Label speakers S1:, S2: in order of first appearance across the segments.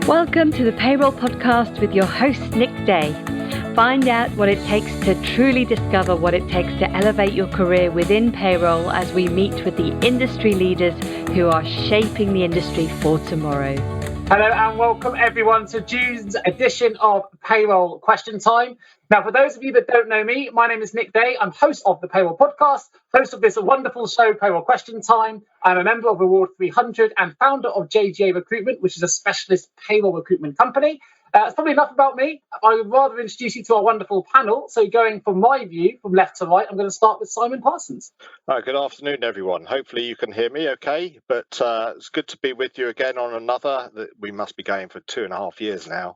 S1: Welcome to the Payroll Podcast with your host, Nick Day. Find out what it takes to truly discover what it takes to elevate your career within payroll as we meet with the industry leaders who are shaping the industry for tomorrow.
S2: Hello and welcome everyone to June's edition of Payroll Question Time. Now, for those of you that don't know me, my name is Nick Day. I'm host of the Payroll Podcast, host of this wonderful show, Payroll Question Time. I'm a member of Award 300 and founder of JGA Recruitment, which is a specialist payroll recruitment company. It's probably enough about me. I would rather introduce you to our wonderful panel. So going from my view, from left to right, I'm going to start with Simon Parsons.
S3: Good afternoon, everyone. Hopefully you can hear me okay, but it's good to be with you again on another. We must be going for 2.5 years now,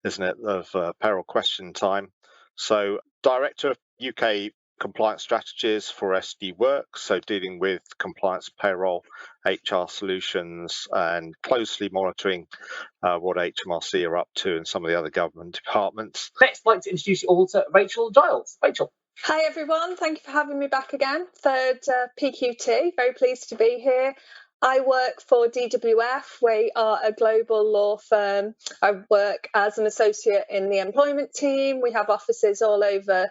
S3: isn't it, of Payroll Question Time. So Director of UK Compliance Strategies for SD Worx, so dealing with compliance, payroll, HR solutions, and closely monitoring what Hmrc are up to and some of the other government departments.
S2: Next, I'd like to introduce you all to Rachel Giles. Rachel.
S4: Hi everyone, thank you for having me back again. Third PQT, very pleased to be here. I work for DWF. We are a global law firm. I work as an associate in the employment team. We have offices all over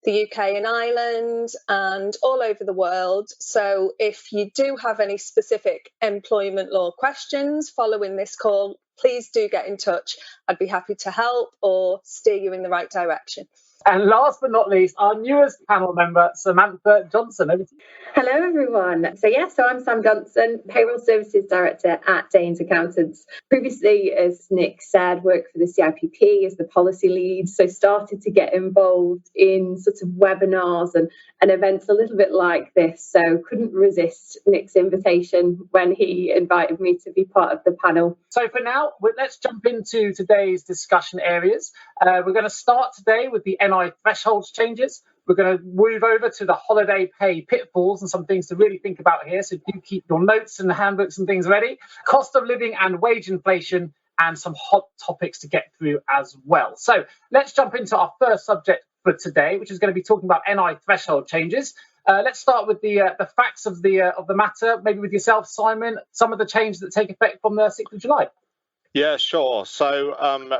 S4: the UK and Ireland and all over the world. So if you do have any specific employment law questions following this call, please do get in touch. I'd be happy to help or steer you in the right direction.
S2: And last but not least, our newest panel member, Samantha Johnson. Over to you.
S5: Hello, everyone. So I'm Sam Johnson, Payroll Services Director at Danes Accountants. Previously, as Nick said, worked for the CIPP as the policy lead, so started to get involved in sort of webinars and events a little bit like this. So couldn't resist Nick's invitation when he invited me to be part of the panel.
S2: So for now, let's jump into today's discussion areas. We're going to start today with the NI thresholds changes. We're going to move over to the holiday pay pitfalls and some things to really think about here. So do keep your notes and handbooks and things ready. Cost of living and wage inflation and some hot topics to get through as well. So let's jump into our first subject for today, which is going to be talking about NI threshold changes. Let's start with the facts of the matter. Maybe with yourself, Simon, some of the changes that take effect from the 6th of July.
S3: Yeah, sure. So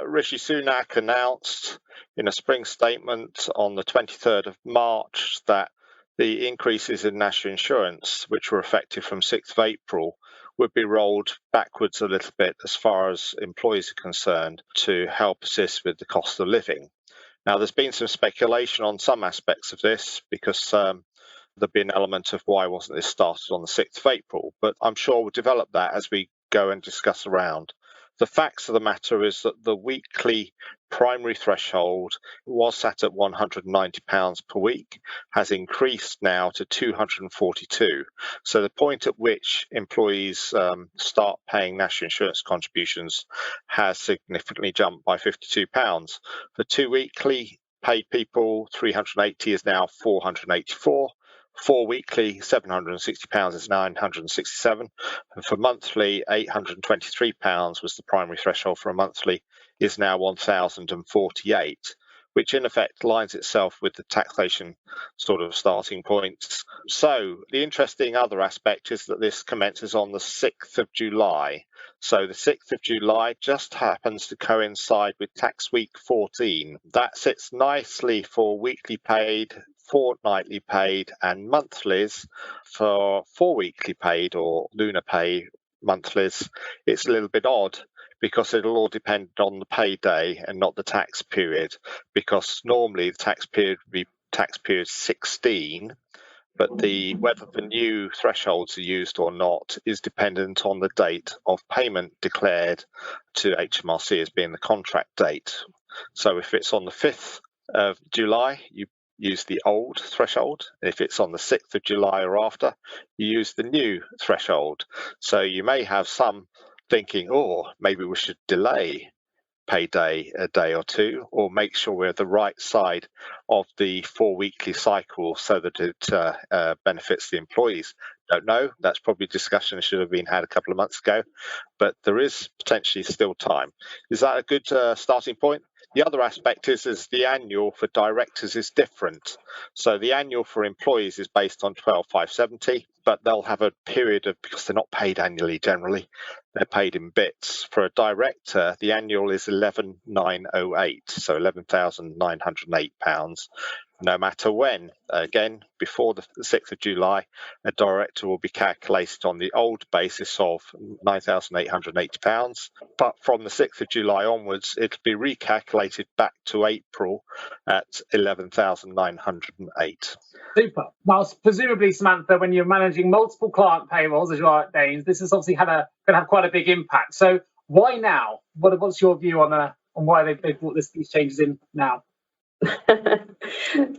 S3: Rishi Sunak announced in a spring statement on the 23rd of March that the increases in national insurance, which were effective from 6th of April, would be rolled backwards a little bit as far as employees are concerned to help assist with the cost of living. Now, there's been some speculation on some aspects of this because there'll be an element of why wasn't this started on the 6th of April, but I'm sure we'll develop that as we go and discuss around. The facts of the matter is that the weekly primary threshold was set at £190 per week, has increased now to £242. So the point at which employees start paying national insurance contributions has significantly jumped by £52. For 2 weekly paid people, 380 is now 484. 4 weekly, £760 is £967. And for monthly, £823 was the primary threshold for a monthly, is now £1,048, which in effect lines itself with the taxation sort of starting points. So the interesting other aspect is that this commences on the 6th of July. So the 6th of July just happens to coincide with tax week 14. That sits nicely for weekly paid, fortnightly paid and monthlies. For 4 weekly paid or lunar pay monthlies, it's a little bit odd because it'll all depend on the payday and not the tax period, because normally the tax period would be tax period 16, but whether the new thresholds are used or not is dependent on the date of payment declared to Hmrc as being the contract date. So if it's on the 5th of July, you use the old threshold. If it's on the 6th of July or after, you use the new threshold. So you may have some thinking, maybe we should delay payday a day or two, or make sure we're at the right side of the 4 weekly cycle so that it benefits the employees. Don't know. That's probably a discussion that should have been had a couple of months ago, but there is potentially still time. Is that a good starting point? The other aspect is the annual for directors is different. So the annual for employees is based on 12,570. but they'll have a period of, because they're not paid annually generally, they're paid in bits. For a director, the annual is 11,908, so £11,908. No matter when. Again, before the 6th of July, a director will be calculated on the old basis of £9,880. But from the 6th of July onwards, it'll be recalculated back to April at 11,908.
S2: Super. Now, presumably, Samantha, when you're managing multiple client payrolls, as you are at Danes, this has obviously going to have quite a big impact. So why now? What's your view on why they brought these changes in now?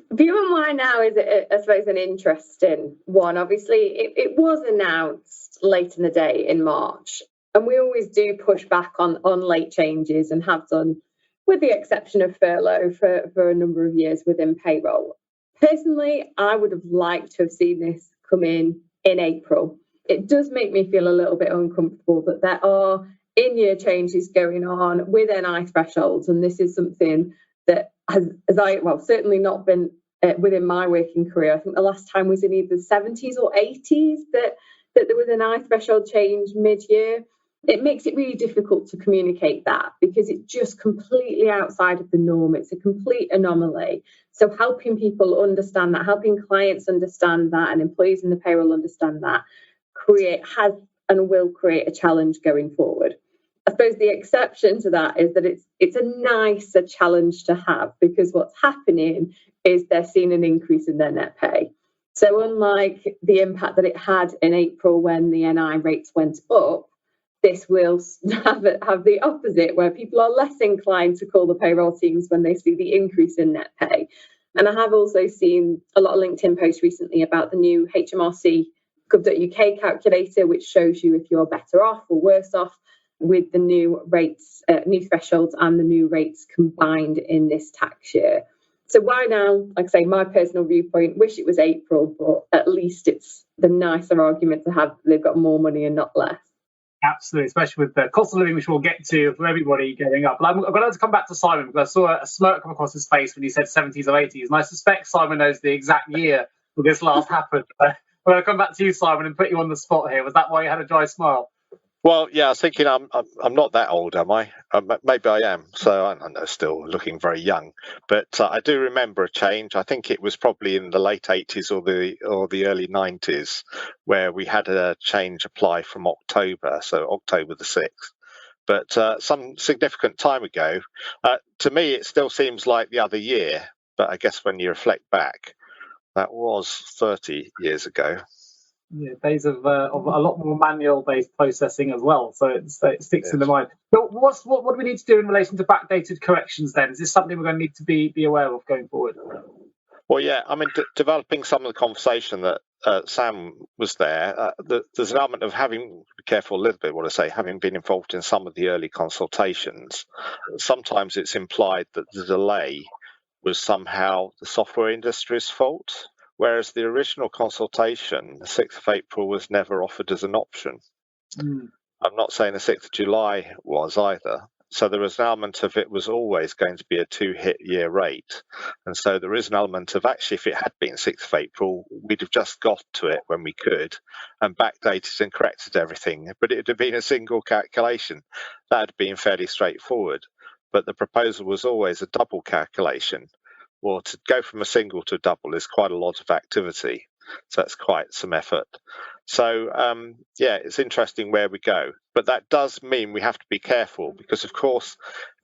S5: View on why now is, I suppose, an interesting one. Obviously, it was announced late in the day in March, and we always do push back on late changes and have done, with the exception of furlough for a number of years within payroll. Personally, I would have liked to have seen this come in April. It does make me feel a little bit uncomfortable that there are in-year changes going on with NI thresholds, and this is something that has certainly not been within my working career. I think the last time was in either the 70s or 80s that there was an NI threshold change mid-year. It makes it really difficult to communicate that because it's just completely outside of the norm. It's a complete anomaly. So helping people understand that, helping clients understand that, and employees in the payroll understand that, has and will create a challenge going forward. I suppose the exception to that is that it's a nicer challenge to have, because what's happening is they're seeing an increase in their net pay. So unlike the impact that it had in April when the NI rates went up, this will have the opposite, where people are less inclined to call the payroll teams when they see the increase in net pay. And I have also seen a lot of LinkedIn posts recently about the new Hmrc Gov.uk calculator, which shows you if you're better off or worse off with the new rates, new thresholds and the new rates combined in this tax year. So why now? Like I say, my personal viewpoint, wish it was April, but at least it's the nicer argument to have. They've got more money and not less.
S2: Absolutely, especially with the cost of living, which we'll get to for everybody going up. But I'm going to come back to Simon, because I saw a smirk come across his face when he said 70s or 80s, and I suspect Simon knows the exact year that this last happened. I'm going to come back to you, Simon, and put you on the spot here. Was that why you had a dry smile?
S3: Well, yeah, I was thinking I'm not that old, am I? Maybe I am. So I'm still looking very young. But I do remember a change. I think it was probably in the late 80s or the early 90s, where we had a change apply from October, so October the 6th. But some significant time ago. To me, it still seems like the other year. But I guess when you reflect back, that was 30 years ago.
S2: Yeah, days of a lot more manual-based processing as well, so it sticks in the mind. But what do we need to do in relation to backdated corrections then? Is this something we're going to need to be aware of going forward?
S3: Well, yeah, I mean, developing some of the conversation that Sam was there, there's an element of having, be careful a little bit what I say, having been involved in some of the early consultations. Sometimes it's implied that the delay was somehow the software industry's fault. Whereas the original consultation, the 6th of April, was never offered as an option. I'm not saying the 6th of July was either. So there was an element of it was always going to be a 2-hit year rate. And so there is an element of actually, if it had been 6th of April, we'd have just got to it when we could and backdated and corrected everything. But it would have been a single calculation. That had been fairly straightforward. But the proposal was always a double calculation. Well, to go from a single to a double is quite a lot of activity. So that's quite some effort. So, yeah, it's interesting where we go. But that does mean we have to be careful because, of course,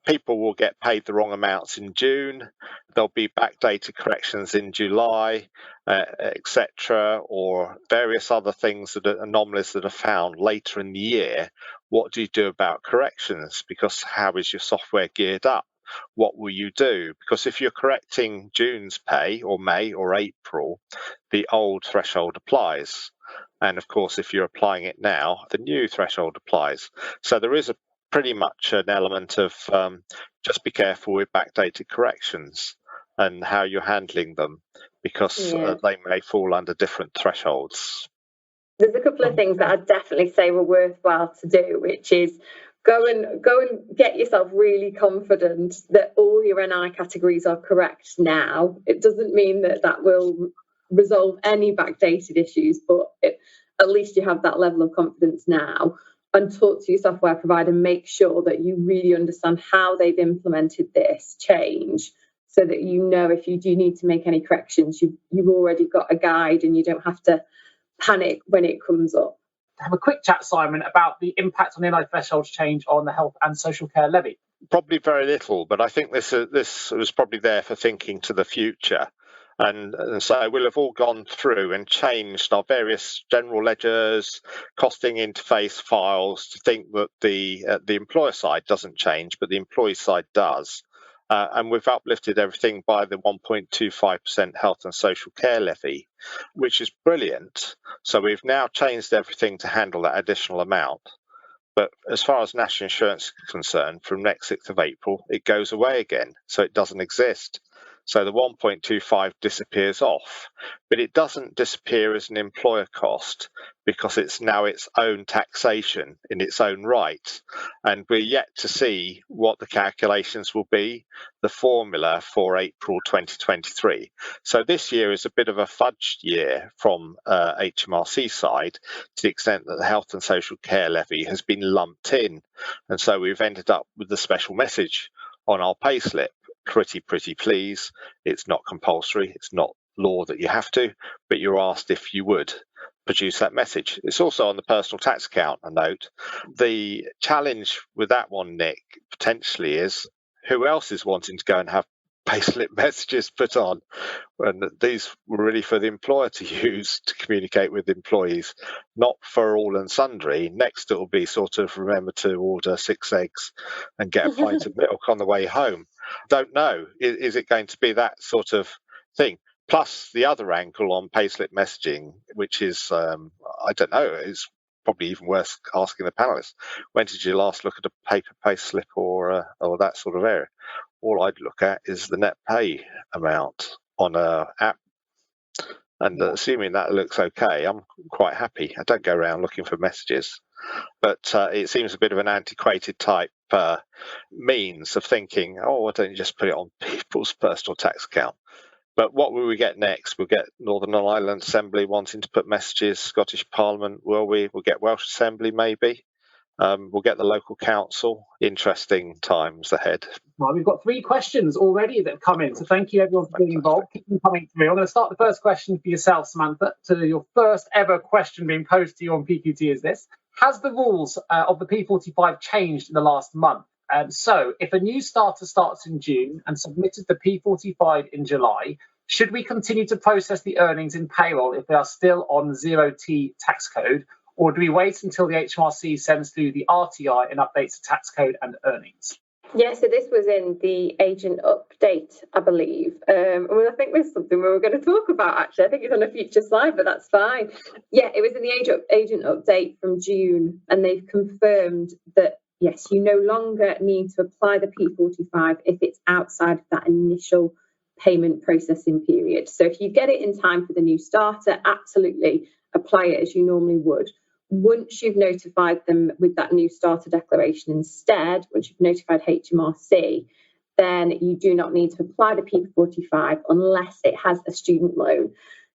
S3: people will get paid the wrong amounts in June. There'll be backdated corrections in July, etc., or various other things that are anomalies that are found later in the year. What do you do about corrections? Because how is your software geared up? What will you do? Because if you're correcting June's pay or May or April, the old threshold applies. And of course, if you're applying it now, the new threshold applies. So there is pretty much an element of just be careful with backdated corrections and how you're handling them, because they may fall under different thresholds.
S5: There's a couple of things that I'd definitely say were worthwhile to do, which is go and get yourself really confident that all your NI categories are correct now. It doesn't mean that will resolve any backdated issues, but at least you have that level of confidence now. And talk to your software provider, make sure that you really understand how they've implemented this change, so that you know if you do need to make any corrections, you've already got a guide and you don't have to panic when it comes up.
S2: Have a quick chat, Simon, about the impact on the NI threshold change on the health and social care levy.
S3: Probably very little, but I think this was probably there for thinking to the future. And so we'll have all gone through and changed our various general ledgers, costing interface files to think that the employer side doesn't change, but the employee side does. And we've uplifted everything by the 1.25% health and social care levy, which is brilliant. So we've now changed everything to handle that additional amount. But as far as national insurance is concerned, from next 6th of April, it goes away again. So it doesn't exist. So the 1.25 disappears off, but it doesn't disappear as an employer cost because it's now its own taxation in its own right. And we're yet to see what the calculations will be, the formula for April 2023. So this year is a bit of a fudged year from Hmrc side, to the extent that the health and social care levy has been lumped in. And so we've ended up with the special message on our payslip. Pretty please. It's not compulsory. It's not law that you have to, but you're asked if you would produce that message. It's also on the personal tax account, a note. The challenge with that one, Nick, potentially is who else is wanting to go and have payslip messages put on when these were really for the employer to use to communicate with employees, not for all and sundry. Next, it will be sort of remember to order 6 eggs and get a pint of milk on the way home. Don't know. Is it going to be that sort of thing? Plus the other angle on payslip messaging, which is, I don't know, is probably even worth asking the panelists. When did you last look at a paper payslip or that sort of area? All I'd look at is the net pay amount on an app. And assuming that looks okay, I'm quite happy. I don't go around looking for messages. But it seems a bit of an antiquated type means of thinking, oh, why don't you just put it on people's personal tax account? But what will we get next? We'll get Northern Ireland Assembly wanting to put messages, Scottish Parliament, will we? We'll get Welsh Assembly maybe. We'll get the local council. Interesting times ahead.
S2: Well, we've got 3 questions already that have come in, so thank you everyone for being involved. Keep them coming through. I'm going to start the first question for yourself, Samantha. So your first ever question being posed to you on PQT is this: has the rules of the P45 changed in the last month? So if a new starter starts in June and submitted the P45 in July, should we continue to process the earnings in payroll if they are still on 0T tax code? Or do we wait until the Hmrc sends through the RTI and updates the tax code and earnings?
S5: Yeah, so this was in the agent update, I believe. I think there's something we were going to talk about, actually. I think it's on a future slide, but that's fine. Yeah, it was in the agent update from June, and they've confirmed that, yes, you no longer need to apply the P45 if it's outside of that initial payment processing period. So if you get it in time for the new starter, absolutely apply it as you normally would. Once you've notified them with that new starter declaration instead, once you've notified Hmrc, then you do not need to apply the P45 unless it has a student loan.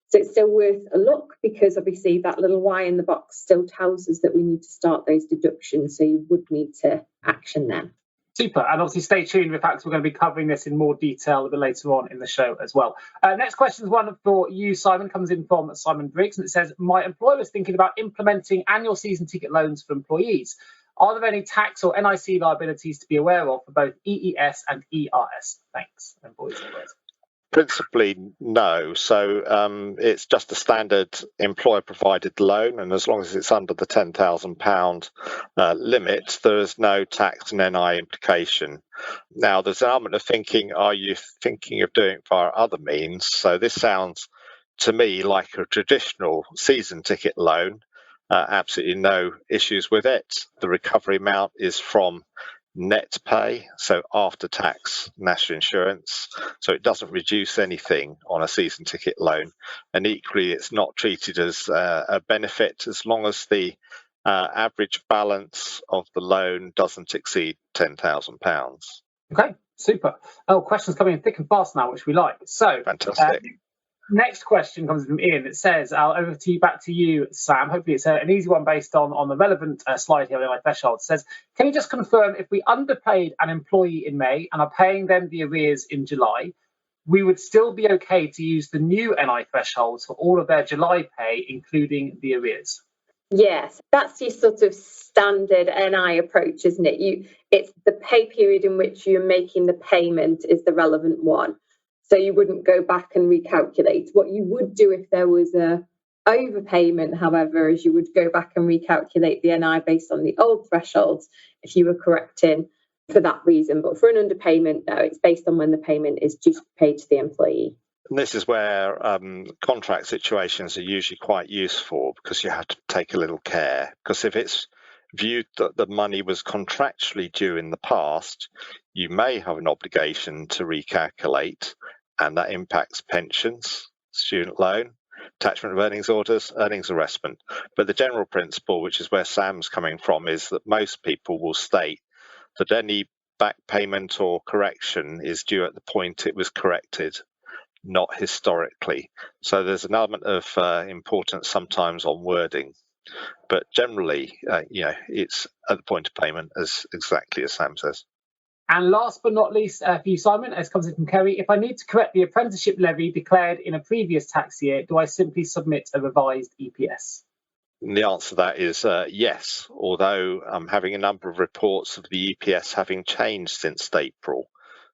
S5: So it's still worth a look, because obviously that little Y in the box still tells us that we need to start those deductions. So you would need to action them.
S2: Super. And obviously stay tuned. In fact, we're going to be covering this in more detail a bit later on in the show as well. Next question is one for you, Simon, comes in from Simon Briggs, and it says, my employer is thinking about implementing annual season ticket loans for employees. Are there any tax or NIC liabilities to be aware of for both EES and ERS? Thanks.
S3: Principally, no. So it's just a standard employer-provided loan, and as long as it's under the £10,000 limit, there is no tax and NI implication. Now, there's an element of thinking, are you thinking of doing it via other means? So this sounds to me like a traditional season ticket loan. Absolutely no issues with it. The recovery amount is from net pay, so after tax national insurance, so it doesn't reduce anything on a season ticket loan, and equally it's not treated as a benefit as long as the average balance of the loan doesn't exceed £10,000.
S2: Okay, super. Oh, questions coming in thick and fast now, which we like. So
S3: fantastic.
S2: Next question comes from Ian. It says, over to you, back to you, Sam. Hopefully it's an easy one based on the relevant slide here on the threshold. It says, can you just confirm if we underpaid an employee in May and are paying them the arrears in July, we would still be okay to use the new NI thresholds for all of their July pay, including the arrears?
S5: Yes, that's your sort of standard NI approach, isn't it? It's the pay period in which you're making the payment is the relevant one. So you wouldn't go back and recalculate. What you would do if there was a overpayment, however, is you would go back and recalculate the NI based on the old thresholds if you were correcting for that reason. But for an underpayment, no, it's based on when the payment is due to be paid to the employee.
S3: And this is where contract situations are usually quite useful, because you have to take a little care. Because if it's viewed that the money was contractually due in the past, you may have an obligation to recalculate, and that impacts pensions, student loan, attachment of earnings orders, earnings arrestment. But the general principle, which is where Sam's coming from, is that most people will state that any back payment or correction is due at the point it was corrected, not historically. So there's an element of importance sometimes on wording. But generally, it's at the point of payment, as exactly as Sam says.
S2: And last but not least, for you, Simon, as comes in from Kerry, if I need to correct the apprenticeship levy declared in a previous tax year, do I simply submit a revised EPS?
S3: And the answer to that is yes, although I'm having a number of reports of the EPS having changed since April.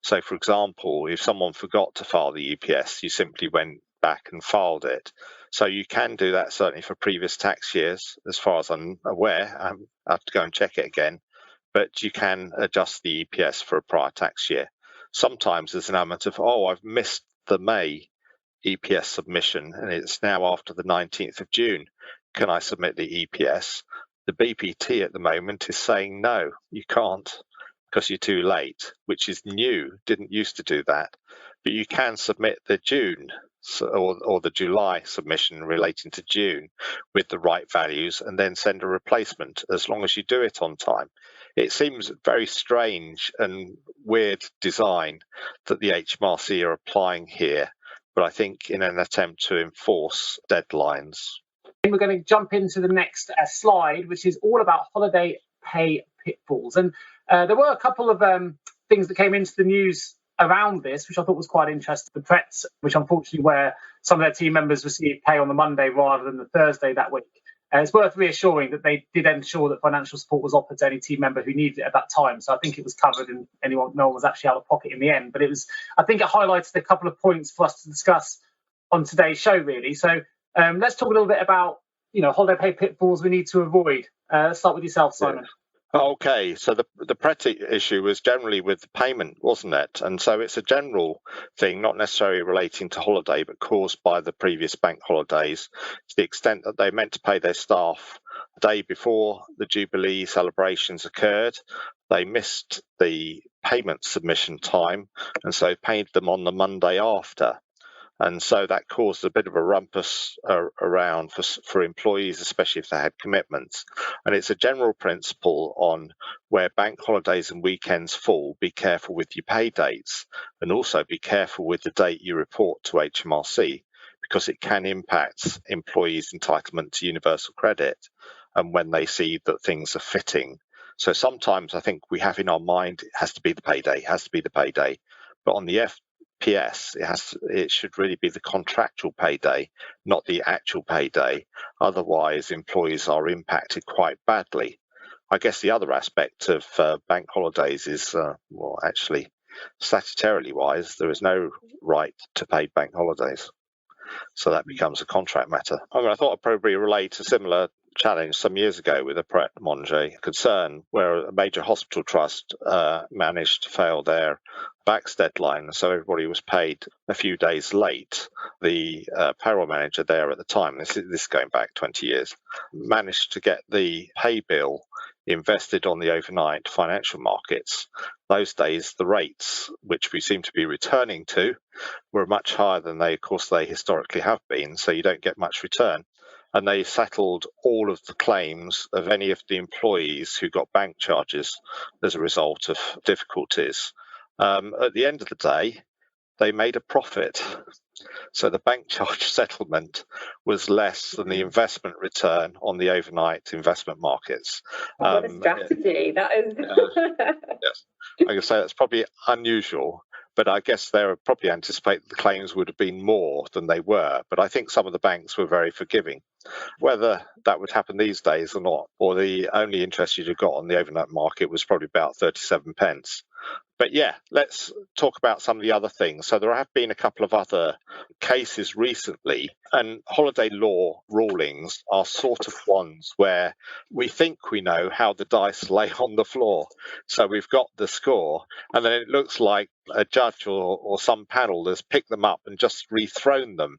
S3: So, for example, if someone forgot to file the EPS, you simply went back and filed it. So you can do that certainly for previous tax years, as far as I'm aware. I have to go and check it again. But you can adjust the EPS for a prior tax year. Sometimes there's an element of, I've missed the May EPS submission and it's now after the 19th of June. Can I submit the EPS? The BPT at the moment is saying no, you can't, because you're too late, which is new, didn't used to do that. But you can submit the June or the July submission relating to June with the right values and then send a replacement, as long as you do it on time. It seems very strange and weird design that the Hmrc are applying here, but I think in an attempt to enforce deadlines.
S2: We're going to jump into the next slide, which is all about holiday pay pitfalls. And there were a couple of things that came into the news around this, which I thought was quite interesting. The Pret, which unfortunately where some of their team members received pay on the Monday rather than the Thursday that week. It's worth reassuring that they did ensure that financial support was offered to any team member who needed it at that time. So I think it was covered and no one was actually out of pocket in the end. But I think it highlighted a couple of points for us to discuss on today's show, really. So let's talk a little bit about, holiday pay pitfalls we need to avoid. Let's start with yourself, Simon.
S3: Okay, so the Pret issue was generally with the payment, wasn't it? And so it's a general thing, not necessarily relating to holiday, but caused by the previous bank holidays, to the extent that they meant to pay their staff the day before the Jubilee celebrations occurred. They missed the payment submission time, and so paid them on the Monday after. And so that caused a bit of a rumpus around for employees, especially if they had commitments. And it's a general principle on where bank holidays and weekends fall, be careful with your pay dates, and also be careful with the date you report to Hmrc, because it can impact employees' entitlement to universal credit and when they see that things are fitting. So sometimes I think we have in our mind, it has to be the payday, But on the PS, it should really be the contractual payday, not the actual payday. Otherwise, employees are impacted quite badly. I guess the other aspect of bank holidays is, actually, statutorily wise, there is no right to paid bank holidays. So that becomes a contract matter. I thought I'd probably relate a similar challenge some years ago with a Pret Manger concern, where a major hospital trust managed to fail their backs deadline, so everybody was paid a few days late. The payroll manager there at the time, this is going back 20 years, managed to get the pay bill invested on the overnight financial markets. Those days, the rates, which we seem to be returning to, were much higher than they historically have been, so you don't get much return. And they settled all of the claims of any of the employees who got bank charges as a result of difficulties. At the end of the day, they made a profit. So the bank charge settlement was less than the investment return on the overnight investment markets.
S5: What a strategy that is.
S3: Yes, I can say that's probably unusual, but I guess they would probably anticipate that the claims would have been more than they were. But I think some of the banks were very forgiving. Whether that would happen these days or not, or the only interest you'd have got on the overnight market was probably about 37 pence. But yeah, let's talk about some of the other things. So there have been a couple of other cases recently, and holiday law rulings are sort of ones where we think we know how the dice lay on the floor. So we've got the score, and then it looks like a judge or some panel has picked them up and just rethrown them.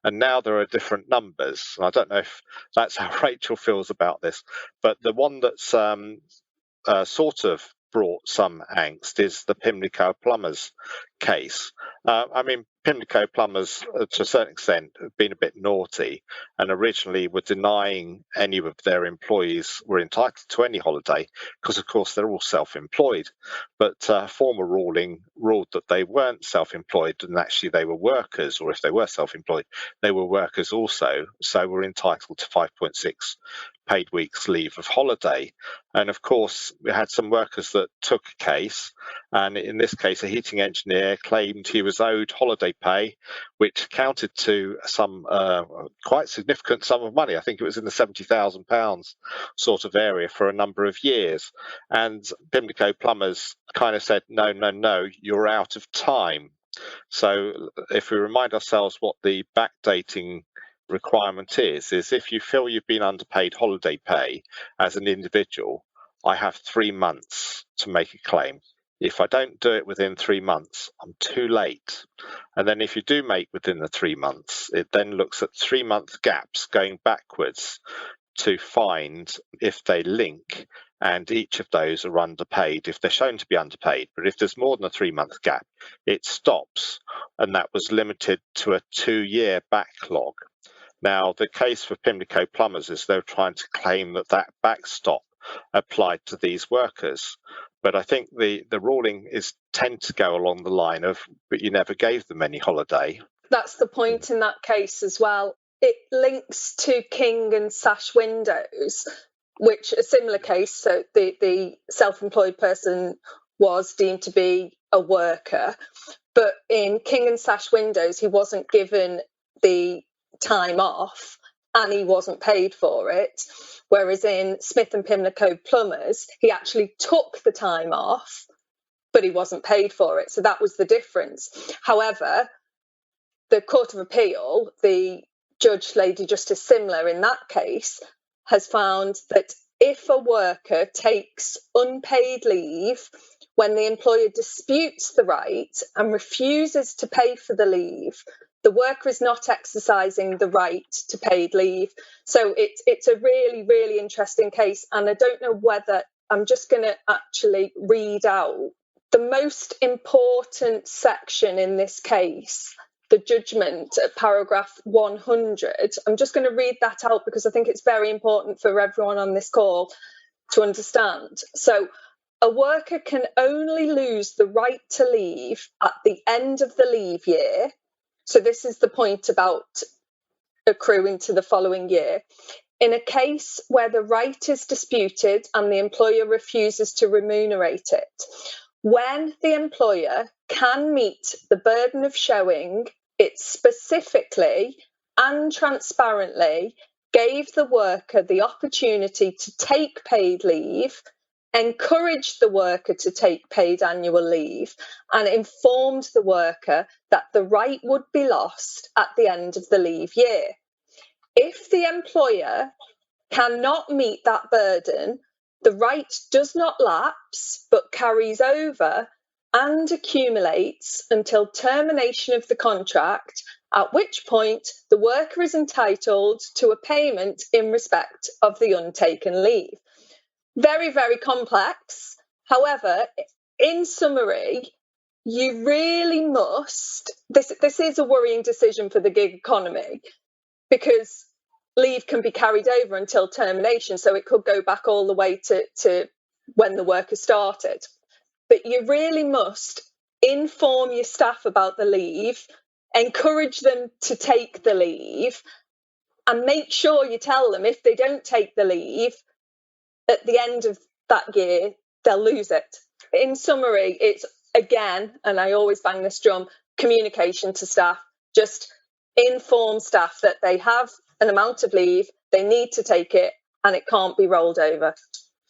S3: And now there are different numbers. And I don't know if that's how Rachel feels about this, but the one that's sort of brought some angst is the Pimlico Plumbers case. Pimlico Plumbers, to a certain extent, have been a bit naughty and originally were denying any of their employees were entitled to any holiday because, of course, they're all self-employed. But former ruling ruled that they weren't self-employed and actually they were workers, or if they were self-employed, they were workers also, so were entitled to 5.6 paid weeks leave of holiday. And of course, we had some workers that took a case, and in this case, a heating engineer claimed he was owed holiday pay, which counted to some quite significant sum of money. I think it was in the £70,000 sort of area for a number of years. And Pimlico Plumbers kind of said, no, you're out of time. So if we remind ourselves what the backdating requirement is if you feel you've been underpaid holiday pay as an individual, I have 3 months to make a claim. If I don't do it within 3 months, I'm too late. And then if you do make within the 3 months, it then looks at 3-month gaps going backwards to find if they link, and each of those are underpaid if they're shown to be underpaid. But if there's more than a 3-month gap, it stops. And that was limited to a 2-year backlog. Now, the case for Pimlico Plumbers is they're trying to claim that backstop applied to these workers. But I think the ruling tend to go along the line of, but you never gave them any holiday.
S4: That's the point in that case as well. It links to King and Sash Windows, which a similar case. So the self-employed person was deemed to be a worker, but in King and Sash Windows, he wasn't given the time off and he wasn't paid for it. Whereas in Smith and Pimlico Plumbers, he actually took the time off, but he wasn't paid for it. So that was the difference. However, the Court of Appeal, the Judge Lady Justice Simler in that case, has found that if a worker takes unpaid leave when the employer disputes the right and refuses to pay for the leave, the worker is not exercising the right to paid leave. So it's a really, really interesting case. And I don't know whether I'm just going to actually read out the most important section in this case, the judgment at paragraph 100. I'm just going to read that out because I think it's very important for everyone on this call to understand. So a worker can only lose the right to leave at the end of the leave year. So this is the point about accruing to the following year. In a case where the right is disputed and the employer refuses to remunerate it, when the employer can meet the burden of showing it specifically and transparently gave the worker the opportunity to take paid leave, encouraged the worker to take paid annual leave, and informed the worker that the right would be lost at the end of the leave year. If the employer cannot meet that burden, the right does not lapse but carries over and accumulates until termination of the contract, at which point the worker is entitled to a payment in respect of the untaken leave. Very, very complex. However, in summary, you really must, this is a worrying decision for the gig economy because leave can be carried over until termination, so it could go back all the way to when the worker started. But you really must inform your staff about the leave, encourage them to take the leave, and make sure you tell them if they don't take the leave, at the end of that year, they'll lose it. In summary, it's, again, and I always bang this drum, communication to staff. Just inform staff that they have an amount of leave, they need to take it, and it can't be rolled over.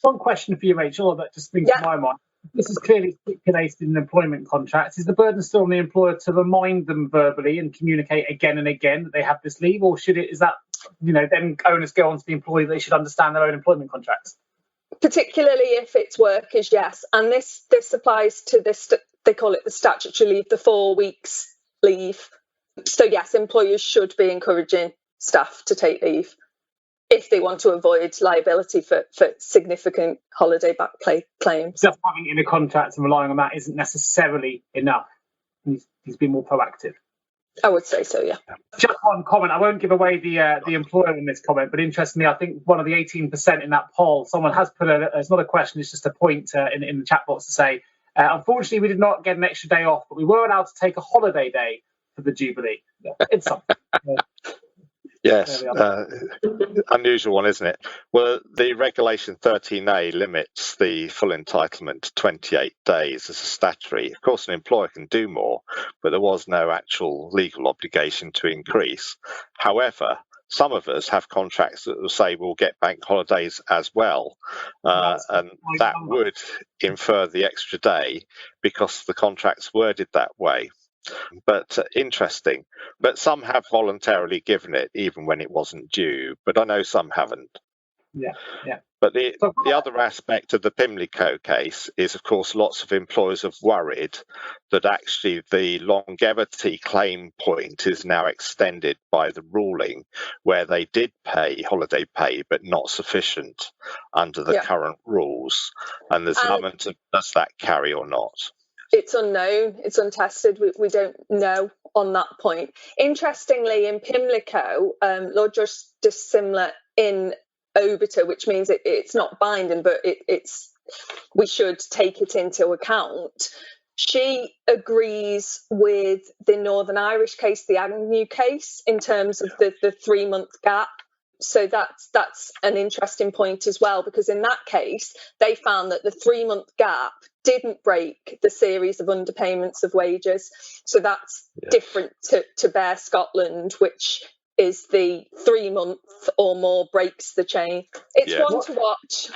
S2: One question for you, Rachel, that just brings to my mind. This is clearly stipulated in an employment contract. Is the burden still on the employer to remind them verbally and communicate again and again that they have this leave, or is that then onus go on to the employee that they should understand their own employment contracts?
S4: Particularly if it's workers, yes. And this applies to this, they call it the statutory leave, the 4 weeks leave. So yes, employers should be encouraging staff to take leave if they want to avoid liability for significant holiday back pay claims.
S2: Just having it in a contract and relying on that isn't necessarily enough. He's been more proactive.
S4: I would say so, yeah.
S2: Just one comment. I won't give away the employer in this comment, but interestingly, I think one of the 18% in that poll, someone has put it's not a question, it's just a point in the chat box to say, unfortunately, we did not get an extra day off, but we were allowed to take a holiday day for the Jubilee. It's something.
S3: Yes, unusual one, isn't it? Well, the Regulation 13A limits the full entitlement to 28 days as a statutory. Of course, an employer can do more, but there was no actual legal obligation to increase. However, some of us have contracts that will say we'll get bank holidays as well, and that would infer the extra day because the contract's worded that way. But interesting. But some have voluntarily given it even when it wasn't due, but I know some haven't.
S2: Yeah.
S3: But the other aspect of the Pimlico case is, of course, lots of employers have worried that actually the longevity claim point is now extended by the ruling where they did pay holiday pay but not sufficient under the current rules. And there's an element of does that carry or not?
S4: It's unknown, it's untested, we don't know on that point. Interestingly, in Pimlico, law just dissimilar in obiter, which means it's not binding, but we should take it into account. She agrees with the Northern Irish case, the Agnew case, in terms of the 3-month gap. So that's an interesting point as well, because in that case, they found that the 3-month gap didn't break the series of underpayments of wages. So that's different to Bear Scotland, which is the 3-month or more breaks the chain. It's one to watch.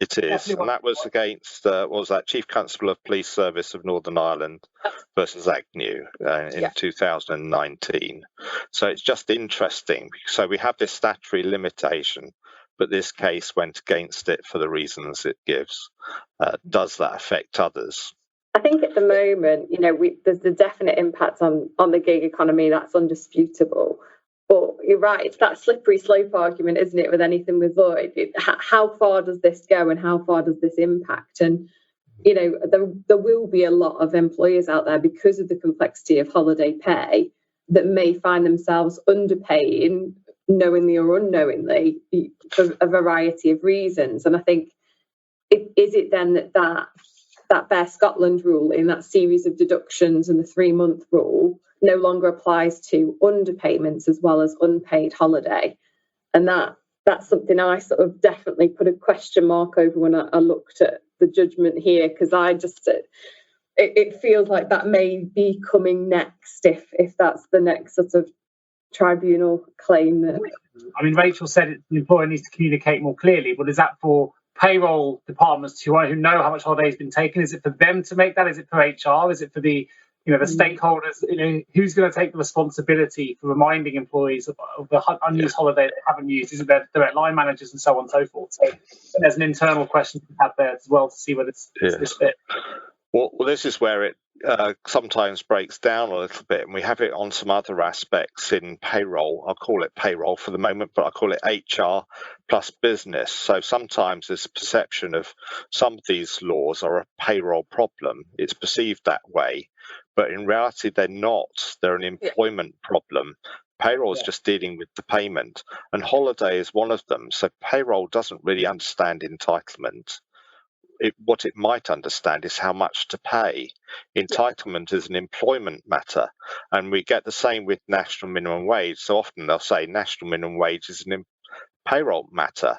S3: It is, and that was against what was that, Chief Constable of Police Service of Northern Ireland versus Agnew in 2019. So it's just interesting. So we have this statutory limitation, but this case went against it for the reasons it gives. Does that affect others?
S5: I think at the moment, there's a definite impact on the gig economy. That's undisputable. But you're right, it's that slippery slope argument, isn't it, with anything with Lloyd? How far does this go and how far does this impact? And, there will be a lot of employers out there because of the complexity of holiday pay that may find themselves underpaying, knowingly or unknowingly, for a variety of reasons. And I think, is it then that Bear Scotland rule in that series of deductions and the 3-month rule no longer applies to underpayments as well as unpaid holiday? And that's something I sort of definitely put a question mark over when I looked at the judgment here, because I just it feels like that may be coming next if that's the next sort of tribunal claim.
S2: I mean, Rachel said the employer needs to communicate more clearly, but is that for payroll departments who know how much holiday has been taken? Is it for them to make that? Is it for HR? Is it for the stakeholders? Who's going to take the responsibility for reminding employees of the unused holiday they haven't used? Is it their direct line managers and so on and so forth? So there's an internal question to have there as well to see whether it's this fit.
S3: Well, this is where it sometimes breaks down a little bit, and we have it on some other aspects in payroll. I'll call it payroll for the moment, but I call it HR plus business. So sometimes there's a perception of some of these laws are a payroll problem. It's perceived that way, but in reality, they're not. They're an employment problem. Payroll is just dealing with the payment, and holiday is one of them. So payroll doesn't really understand entitlement. what it might understand is how much to pay. Entitlement is an employment matter, and we get the same with national minimum wage. So often they'll say national minimum wage is an payroll matter.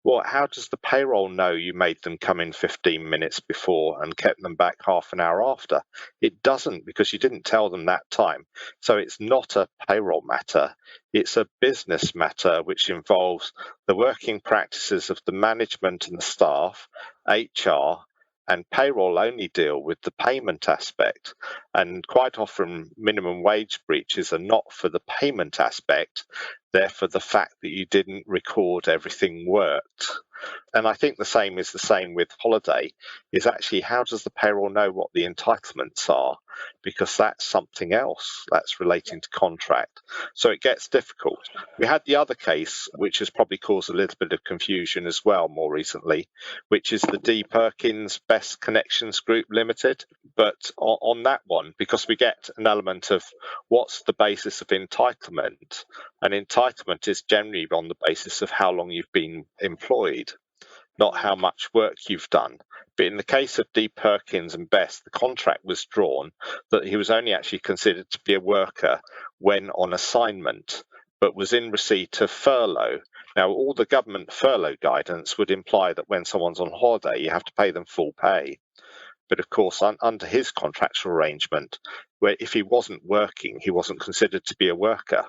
S3: Well, how does the payroll know you made them come in 15 minutes before and kept them back half an hour after? It doesn't, because you didn't tell them that time. So it's not a payroll matter. It's a business matter which involves the working practices of the management and the staff, HR, and payroll only deal with the payment aspect. And quite often minimum wage breaches are not for the payment aspect, they're for the fact that you didn't record everything worked. And I think the same with holiday, is actually how does the payroll know what the entitlements are? Because that's something else that's relating to contract. So it gets difficult. We had the other case, which has probably caused a little bit of confusion as well more recently, which is the D. Perkins Best Connections Group Limited. But on that one, because we get an element of what's the basis of entitlement, and entitlement is generally on the basis of how long you've been employed, not how much work you've done. But in the case of D. Perkins and Best, the contract was drawn that he was only actually considered to be a worker when on assignment, but was in receipt of furlough. Now, all the government furlough guidance would imply that when someone's on holiday, you have to pay them full pay. But of course, under his contractual arrangement, where if he wasn't working, he wasn't considered to be a worker.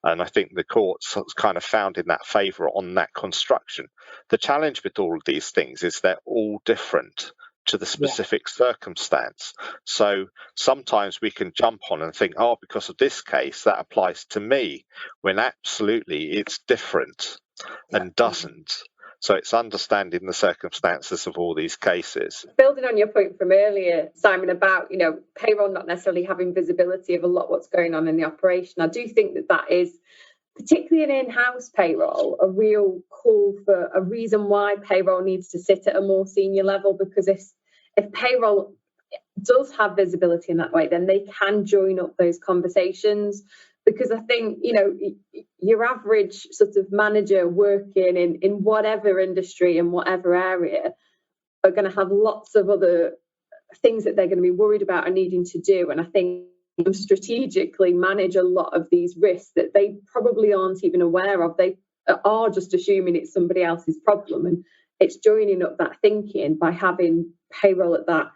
S3: And I think the courts kind of found in that favour on that construction. The challenge with all of these things is they're all different to the specific circumstance. So sometimes we can jump on and think, oh, because of this case, that applies to me, when absolutely it's different and doesn't. So it's understanding the circumstances of all these cases.
S5: Building on your point from earlier, Simon, about payroll not necessarily having visibility of a lot what's going on in the operation, I do think that is, particularly in in-house payroll, a real call for a reason why payroll needs to sit at a more senior level, because if payroll does have visibility in that way, then they can join up those conversations. Because I think, your average sort of manager working in whatever industry, in whatever area, are going to have lots of other things that they're going to be worried about and needing to do. And I think strategically manage a lot of these risks that they probably aren't even aware of. They are just assuming it's somebody else's problem. And it's joining up that thinking by having payroll at that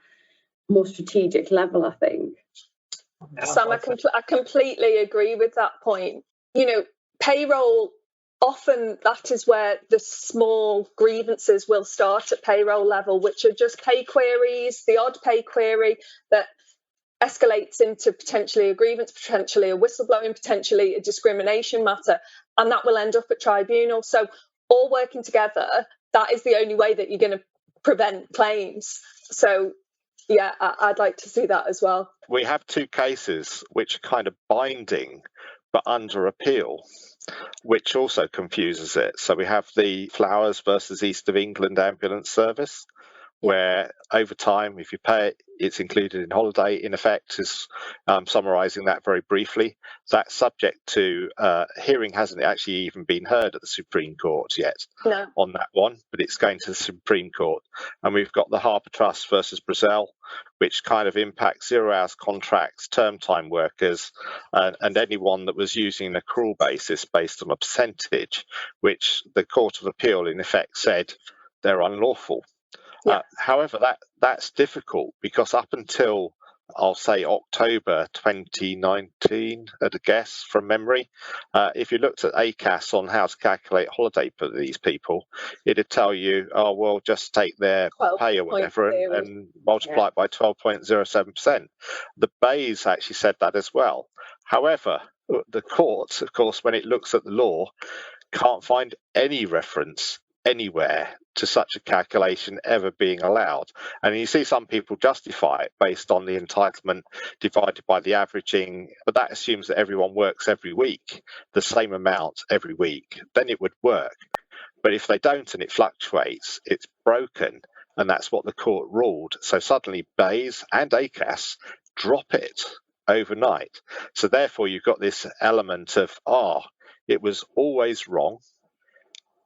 S5: more strategic level, I think.
S4: Sam, I completely agree with that point. Payroll, often that is where the small grievances will start at payroll level, which are just pay queries, the odd pay query that escalates into potentially a grievance, potentially a whistleblowing, potentially a discrimination matter, and that will end up at tribunal. So all working together, that is the only way that you're going to prevent claims. So yeah, I'd like to see that as well.
S3: We have two cases which are kind of binding but under appeal, which also confuses it. So we have the Flowers versus East of England ambulance service, where over time, if you pay it, it's included in holiday. In effect, is summarising that very briefly. That's subject to hearing hasn't actually even been heard at the Supreme Court yet on that one, but it's going to the Supreme Court. And we've got the Harper Trust versus Brazel, which kind of impacts 0 hours contracts, term time workers, and anyone that was using an accrual basis based on a percentage, which the Court of Appeal in effect said they're unlawful. However, that's difficult because up until, I'll say, October 2019, at a guess from memory, if you looked at ACAS on how to calculate holiday for these people, it'd tell you, oh, well, just take their pay or whatever and multiply it by 12.07%. The Bays actually said that as well. However, the court, of course, when it looks at the law, can't find any reference anywhere to such a calculation ever being allowed. And you see some people justify it based on the entitlement divided by the averaging, but that assumes that everyone works every week, the same amount every week, then it would work. But if they don't and it fluctuates, it's broken, and that's what the court ruled. So suddenly Bays and ACAS drop it overnight. So therefore you've got this element of, it was always wrong.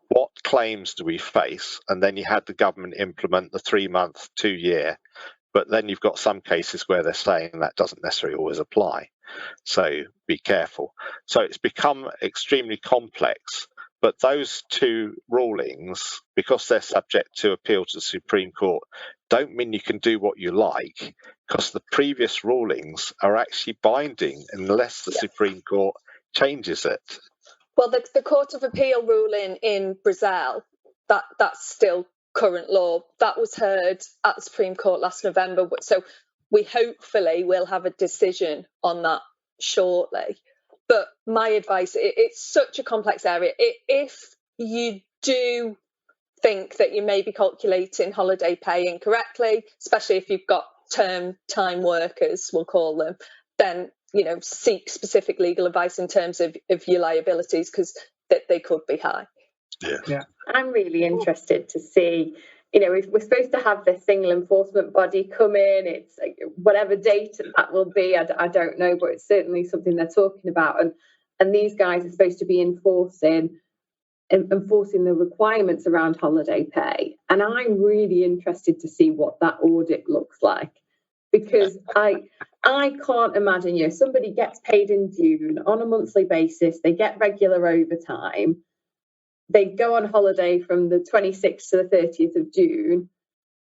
S3: what claims do we face? And then you had the government implement the 3-month, 2-year. But then you've got some cases where they're saying that doesn't necessarily always apply. So be careful. So it's become extremely complex. But those two rulings, because they're subject to appeal to the Supreme Court, don't mean you can do what you like, because the previous rulings are actually binding unless the Supreme Court changes it.
S4: Well, the Court of Appeal ruling in Brazel, that's still current law. That was heard at the Supreme Court last November. So we hopefully will have a decision on that shortly. But my advice, it's such a complex area. If you do think that you may be calculating holiday pay incorrectly, especially if you've got term time workers, we'll call them, then seek specific legal advice in terms of your liabilities, because they could be high.
S3: Yeah.
S5: I'm really interested to see, if we're supposed to have this single enforcement body come in, it's whatever date that will be, I don't know, but it's certainly something they're talking about. And these guys are supposed to be enforcing the requirements around holiday pay. And I'm really interested to see what that audit looks like, because I can't imagine, somebody gets paid in June on a monthly basis, they get regular overtime, they go on holiday from the 26th to the 30th of June.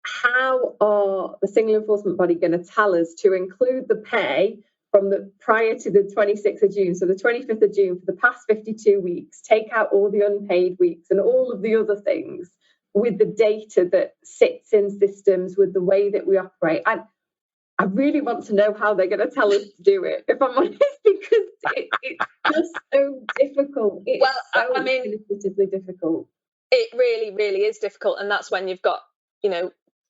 S5: How are the single enforcement body going to tell us to include the pay from the prior to the 26th of June, so the 25th of June, for the past 52 weeks, take out all the unpaid weeks and all of the other things with the data that sits in systems, with the way that we operate? I really want to know how they're going to tell us to do it, if I'm honest, because it's just so difficult. It's administratively difficult.
S4: It really, really is difficult. And that's when you've got,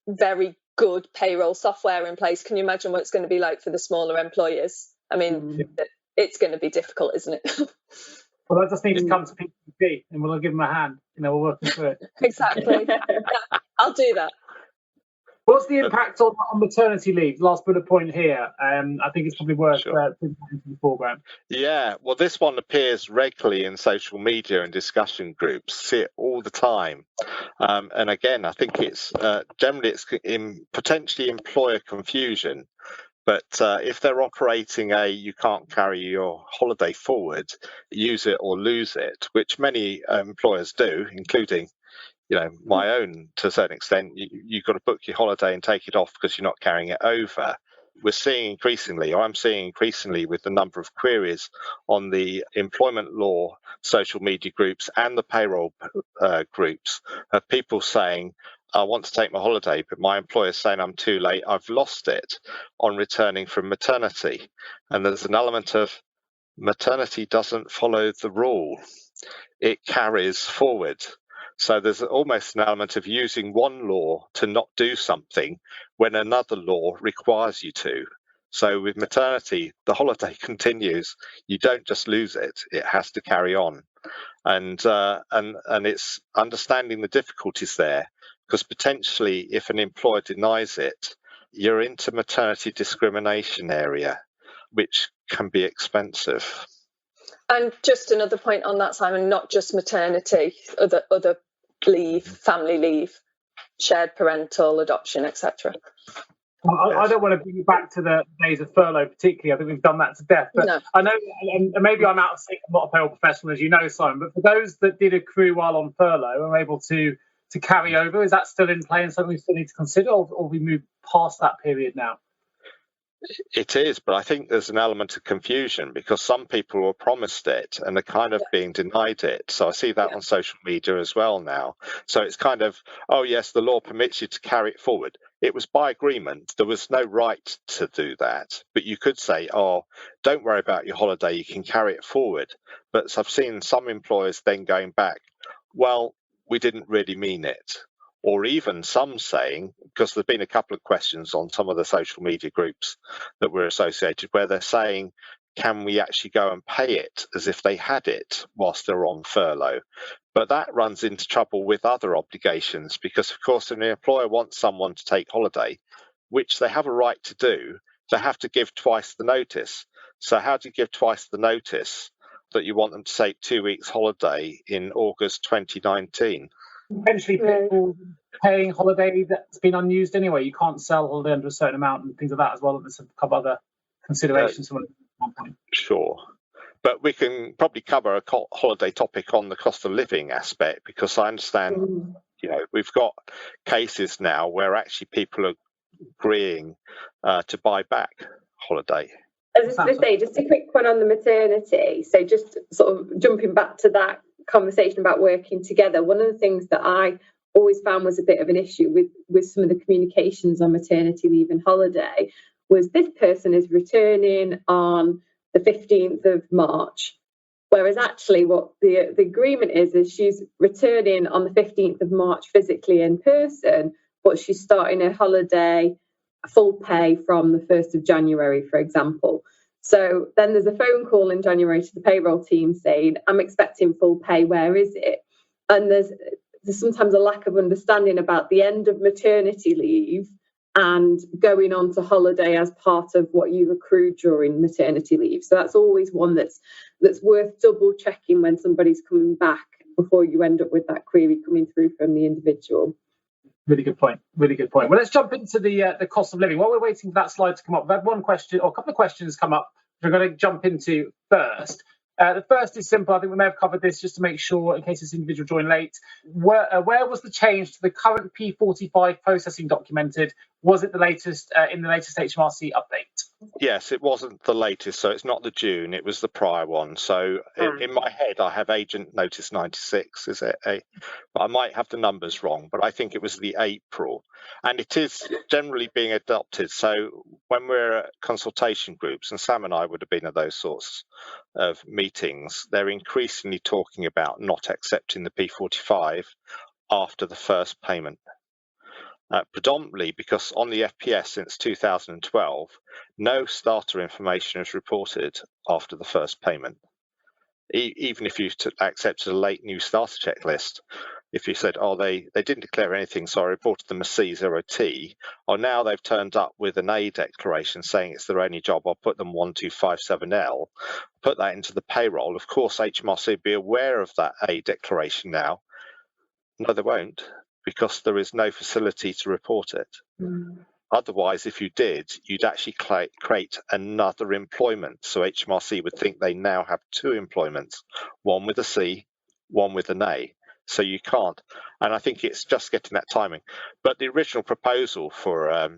S4: very good payroll software in place. Can you imagine what it's going to be like for the smaller employers? I mean, it's going to be difficult, isn't it?
S2: Well, I just need to come to PPP and we'll give them a hand. We're working through it.
S4: Exactly. Yeah, I'll do that.
S2: What's the impact on maternity leave? Last bullet point here. I think it's probably worth putting into the foreground.
S3: Yeah, well, this one appears regularly in social media and discussion groups. See it all the time. And again, I think it's generally potentially employer confusion. But if they're operating you can't carry your holiday forward, use it or lose it, which many employers do, including my own to a certain extent, you've got to book your holiday and take it off because you're not carrying it over. I'm seeing increasingly with the number of queries on the employment law social media groups and the payroll groups of people saying, I want to take my holiday, but my employer's saying I'm too late, I've lost it on returning from maternity. And there's an element of maternity doesn't follow the rule. It carries forward. So there's almost an element of using one law to not do something when another law requires you to. So with maternity, the holiday continues. You don't just lose it; it has to carry on. And it's understanding the difficulties there, because potentially if an employer denies it, you're into maternity discrimination area, which can be expensive.
S4: And just another point on that, Simon, not just maternity, other leave, family leave, shared parental, adoption, etc.
S2: I don't want to bring you back to the days of furlough particularly. I think we've done that to death. But no. I know, and maybe I'm out of sync, I'm not a payroll professional, as you know, Simon, but for those that did accrue while on furlough and are able to carry over, is that still in play and something we still need to consider, or we move past that period now?
S3: It is, but I think there's an element of confusion because some people were promised it and are kind of being denied it. So I see that on social media as well now. So it's kind of, oh yes, the law permits you to carry it forward. It was by agreement. There was no right to do that. But you could say, oh, don't worry about your holiday, you can carry it forward. But I've seen some employers then going back, well, we didn't really mean it. Or even some saying, because there's been a couple of questions on some of the social media groups that were associated where they're saying, can we actually go and pay it as if they had it whilst they're on furlough? But that runs into trouble with other obligations because, of course, if an employer wants someone to take holiday, which they have a right to do, they have to give twice the notice. So how do you give twice the notice? that you want them to take 2 weeks holiday in August 2019.
S2: Potentially people paying holiday that's been unused anyway. You can't sell holiday under a certain amount and things like that as well. There's a couple other considerations from one point.
S3: Sure. But we can probably cover a holiday topic on the cost of living aspect, because I understand, we've got cases now where actually people are agreeing to buy back holiday.
S5: I was going to say, just a quick one on the maternity. So just sort of jumping back to that conversation about working together, one of the things that I always found was a bit of an issue with some of the communications on maternity leave and holiday was this person is returning on the 15th of March, whereas actually what the agreement is she's returning on the 15th of March physically in person, but she's starting her holiday full pay from the 1st of January, for example. So then there's a phone call in January to the payroll team saying, I'm expecting full pay, where is it? And there's sometimes a lack of understanding about the end of maternity leave and going on to holiday as part of what you accrued during maternity leave. So that's always one that's worth double checking when somebody's coming back before you end up with that query coming through from the individual.
S2: Really good point. Really good point. Well, let's jump into the cost of living. While we're waiting for that slide to come up, we've had one question or a couple of questions come up we're going to jump into first. The first is simple. I think we may have covered this just to make sure in case this individual joined late. Where was the change to the current P45 processing documented? Was it the latest in the latest Hmrc update?
S3: Yes, it wasn't the latest, so it's not the June, it was the prior one. So in my head, I have Agent Notice 96, is it? I might have the numbers wrong, but I think it was the April. And it is generally being adopted. So when we're at consultation groups, and Sam and I would have been at those sorts of meetings, they're increasingly talking about not accepting the P45 after the first payment. Predominantly because on the FPS since 2012, no starter information is reported after the first payment. Even if you accepted a late new starter checklist, if you said, they didn't declare anything, so I reported them a C0T, or now they've turned up with an A declaration saying it's their only job, I'll put them 1257L, put that into the payroll. Of course, Hmrc will be aware of that A declaration now. No, they won't, because there is no facility to report it. Otherwise, if you did, you'd actually create another employment. So Hmrc would think they now have two employments, one with a C, one with an A. So you can't. And I think it's just getting that timing. But the original proposal for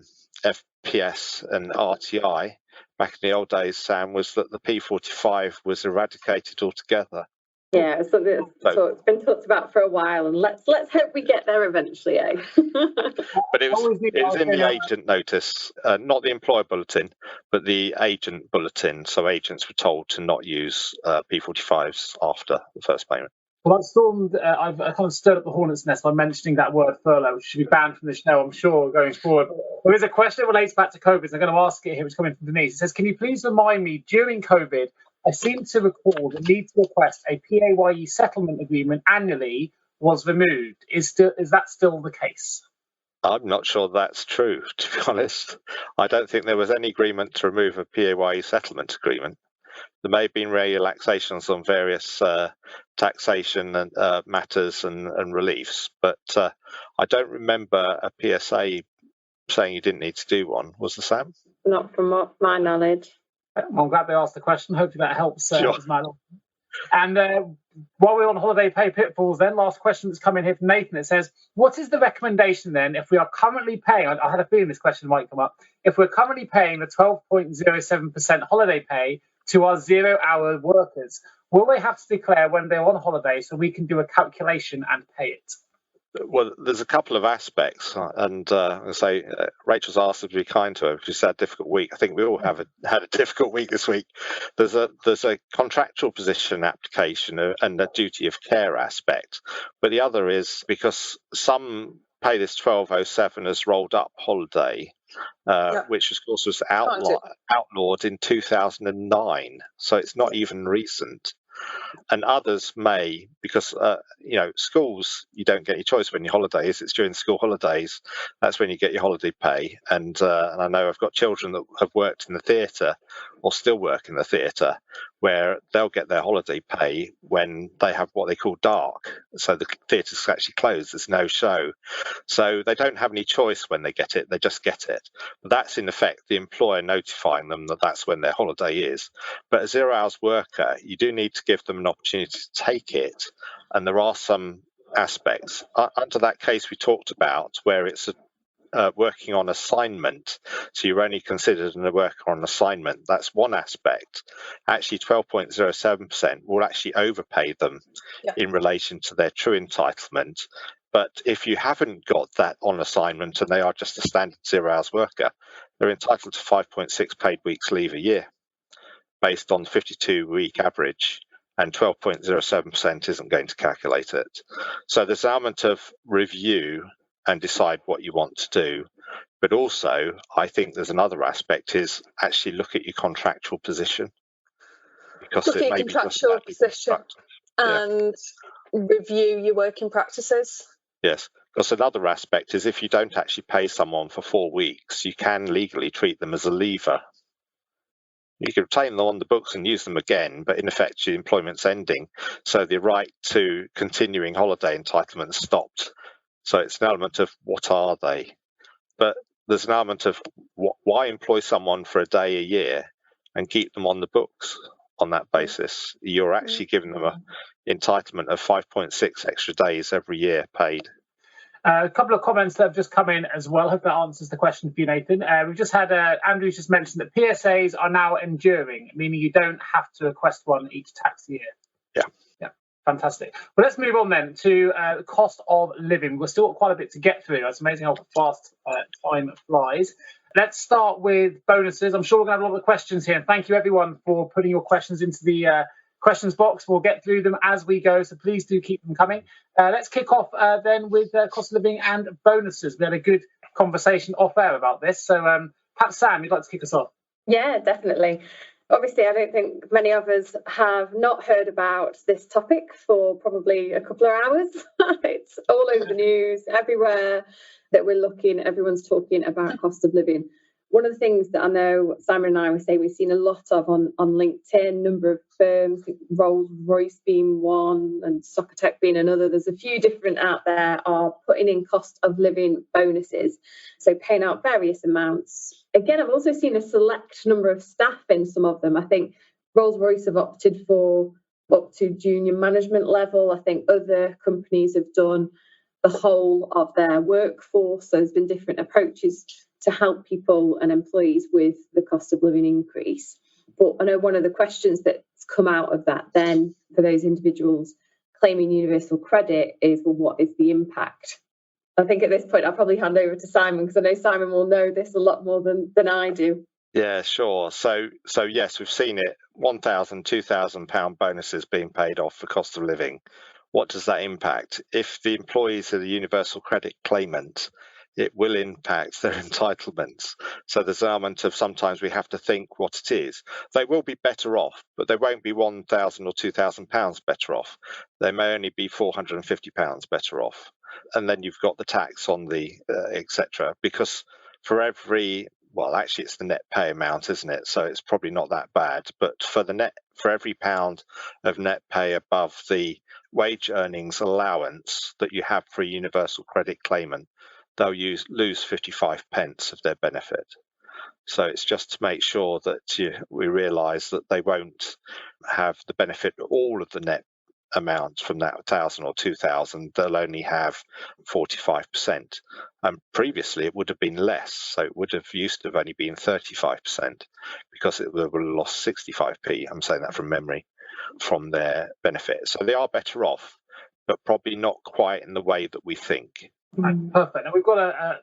S3: FPS and RTI back in the old days, Sam, was that the P45 was eradicated altogether.
S5: Yeah, so it's been talked about for a while, and let's hope we get there eventually, eh?
S3: But it was in the agent notice, not the employer bulletin, but the agent bulletin. So agents were told to not use P45s after the first payment.
S2: Well, I've kind of stirred up the hornet's nest by mentioning that word furlough, which should be banned from the show, I'm sure, going forward. There is a question that relates back to COVID, so I'm going to ask it here, which is coming from Denise. It says, can you please remind me, during COVID, I seem to recall the need to request a PAYE settlement agreement annually was removed. Is that still the case?
S3: I'm not sure that's true, to be honest. I don't think there was any agreement to remove a PAYE settlement agreement. There may have been relaxations on various taxation and matters and reliefs, but I don't remember a PSA saying you didn't need to do one. Was there, Sam?
S5: Not from my knowledge.
S2: Well, I'm glad they asked the question. Hopefully that helps.
S3: Sure.
S2: And while we're on holiday pay pitfalls, then last question that's come in here from Nathan. It says, what is the recommendation then if we are currently paying, I had a feeling this question might come up, if we're currently paying the 12.07% holiday pay to our 0-hour workers, will they have to declare when they're on holiday so we can do a calculation and pay it?
S3: Well, there's a couple of aspects, and I say Rachel's asked us to be kind to her because she's had a difficult week. I think we all have had a difficult week this week. There's a contractual position application and a duty of care aspect, but the other is because some pay this 1207 as rolled up holiday, which of course was outlawed in 2009, so it's not even recent. And others may, because schools, you don't get your choice when your holidays. It's during school holidays. That's when you get your holiday pay. And I know I've got children that have worked in the theatre or still work in the theatre, where they'll get their holiday pay when they have what they call dark. So the theatre's actually closed, there's no show. So they don't have any choice when they get it, they just get it. But that's in effect the employer notifying them that that's when their holiday is. But a 0 hours worker, you do need to give them an opportunity to take it. And there are some aspects under that case we talked about where it's working on assignment, so you're only considered a worker on assignment. That's one aspect. Actually, 12.07% will actually overpay them in relation to their true entitlement. But if you haven't got that on assignment and they are just a standard 0 hours worker, they're entitled to 5.6 paid weeks leave a year based on the 52-week average, and 12.07% isn't going to calculate it. So there's an element of review and decide what you want to do. But also, I think there's another aspect is actually look at your contractual position. Because
S4: look
S3: it
S4: at your
S3: may
S4: contractual
S3: be
S4: position and review your working practices.
S3: Yes, because another aspect is if you don't actually pay someone for 4 weeks, you can legally treat them as a leaver. You can retain them on the books and use them again, but in effect, your employment's ending. So the right to continuing holiday entitlement stopped. So it's an element of what are they? But there's an element of why employ someone for a day a year and keep them on the books on that basis? You're actually giving them an entitlement of 5.6 extra days every year paid.
S2: A couple of comments that have just come in as well. Hope that answers the question for you, Nathan. We've just had Andrew's just mentioned that PSAs are now enduring, meaning you don't have to request one each tax year.
S3: Yeah.
S2: Fantastic. Well, let's move on then to cost of living. We've still got quite a bit to get through. It's amazing how fast time flies. Let's start with bonuses. I'm sure we're going to have a lot of questions here. And thank you, everyone, for putting your questions into the questions box. We'll get through them as we go, so please do keep them coming. Let's kick off then with cost of living and bonuses. We had a good conversation off air about this. So perhaps, Sam, you'd like to kick us off?
S5: Yeah, definitely. Obviously, I don't think many of us have not heard about this topic for probably a couple of hours. It's all over the news, everywhere that we're looking, everyone's talking about cost of living. One of the things that I know Simon and I were saying we've seen a lot of on LinkedIn, number of firms, Rolls-Royce being one and Socotec being another. There's a few different out there are putting in cost of living bonuses, so paying out various amounts. Again, I've also seen a select number of staff in some of them. I think Rolls-Royce have opted for up to junior management level. I think other companies have done the whole of their workforce. So there's been different approaches to help people and employees with the cost of living increase. But I know one of the questions that's come out of that then for those individuals claiming universal credit is, well, what is the impact? I think at this point I'll probably hand over to Simon because I know Simon will know this a lot more than I do.
S3: Yeah, sure. So yes, we've seen it, £1,000, £2,000 bonuses being paid off for cost of living. What does that impact? If the employees are the universal credit claimant, it will impact their entitlements. So there's an element of sometimes we have to think what it is. They will be better off, but they won't be £1,000 or £2,000 better off. They may only be £450 better off. And then you've got the tax on the etc. Because for every, well, actually it's the net pay amount, isn't it? So it's probably not that bad. But for every pound of net pay above the wage earnings allowance that you have for a universal credit claimant, they'll lose 55 pence of their benefit. So it's just to make sure that we realise that they won't have the benefit of all of the net amount from that 1,000 or 2,000. They'll only have 45%. And previously it would have been less. So it would have used to have only been 35% because it would have lost 65p. I'm saying that from memory, from their benefit. So they are better off, but probably not quite in the way that we think.
S2: Right, perfect. And we've got a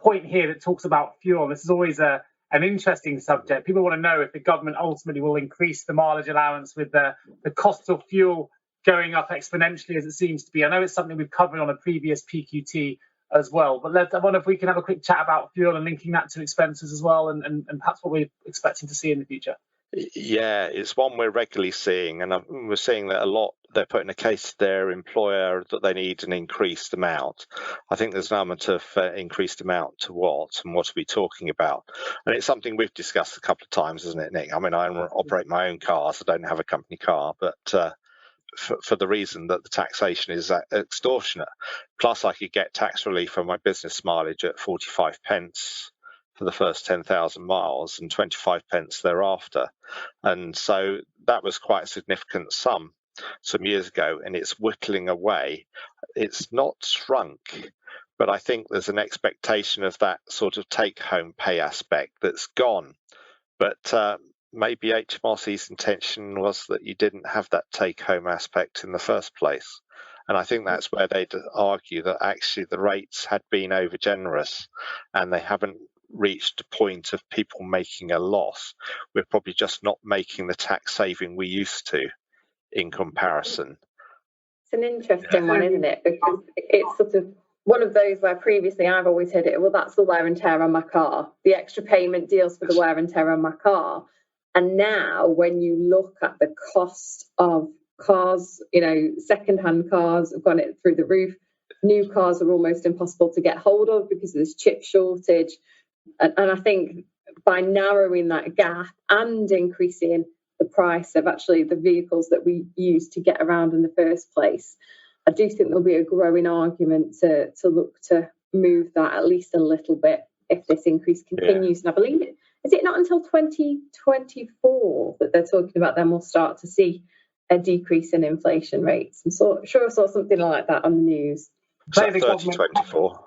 S2: point here that talks about fuel. This is always an interesting subject. People want to know if the government ultimately will increase the mileage allowance with the cost of fuel going up exponentially as it seems to be. I know it's something we've covered on a previous PQT as well, but I wonder if we can have a quick chat about fuel and linking that to expenses as well, and perhaps what we're expecting to see in the future.
S3: Yeah, it's one we're regularly seeing, and we're seeing that a lot. They're putting a case to their employer that they need an increased amount. I think there's an element of increased amount to what, and what are we talking about? And it's something we've discussed a couple of times, isn't it, Nick? I mean, I operate my own cars. I don't have a company car, but for the reason that the taxation is extortionate. Plus, I could get tax relief on my business mileage at 45 pence for the first 10,000 miles and 25 pence thereafter. And so that was quite a significant sum some years ago, and it's whittling away. It's not shrunk, but I think there's an expectation of that sort of take-home pay aspect that's gone. But maybe Hmrc's intention was that you didn't have that take-home aspect in the first place. And I think that's where they'd argue that actually the rates had been overgenerous and they haven't reached a point of people making a loss. We're probably just not making the tax saving we used to in comparison.
S5: It's an interesting one, isn't it? Because it's sort of one of those where previously I've always heard it, well, that's the wear and tear on my car. The extra payment deals for the wear and tear on my car. And now when you look at the cost of cars, second-hand cars have gone through the roof. New cars are almost impossible to get hold of because of this chip shortage. And I think by narrowing that gap and increasing the price of actually the vehicles that we use to get around in the first place, I do think there'll be a growing argument to look to move that at least a little bit if this increase continues. Yeah. And I believe is it not until 2024 that they're talking about then we'll start to see a decrease in inflation rates? I'm sure I saw something like that on the news.
S3: 2024.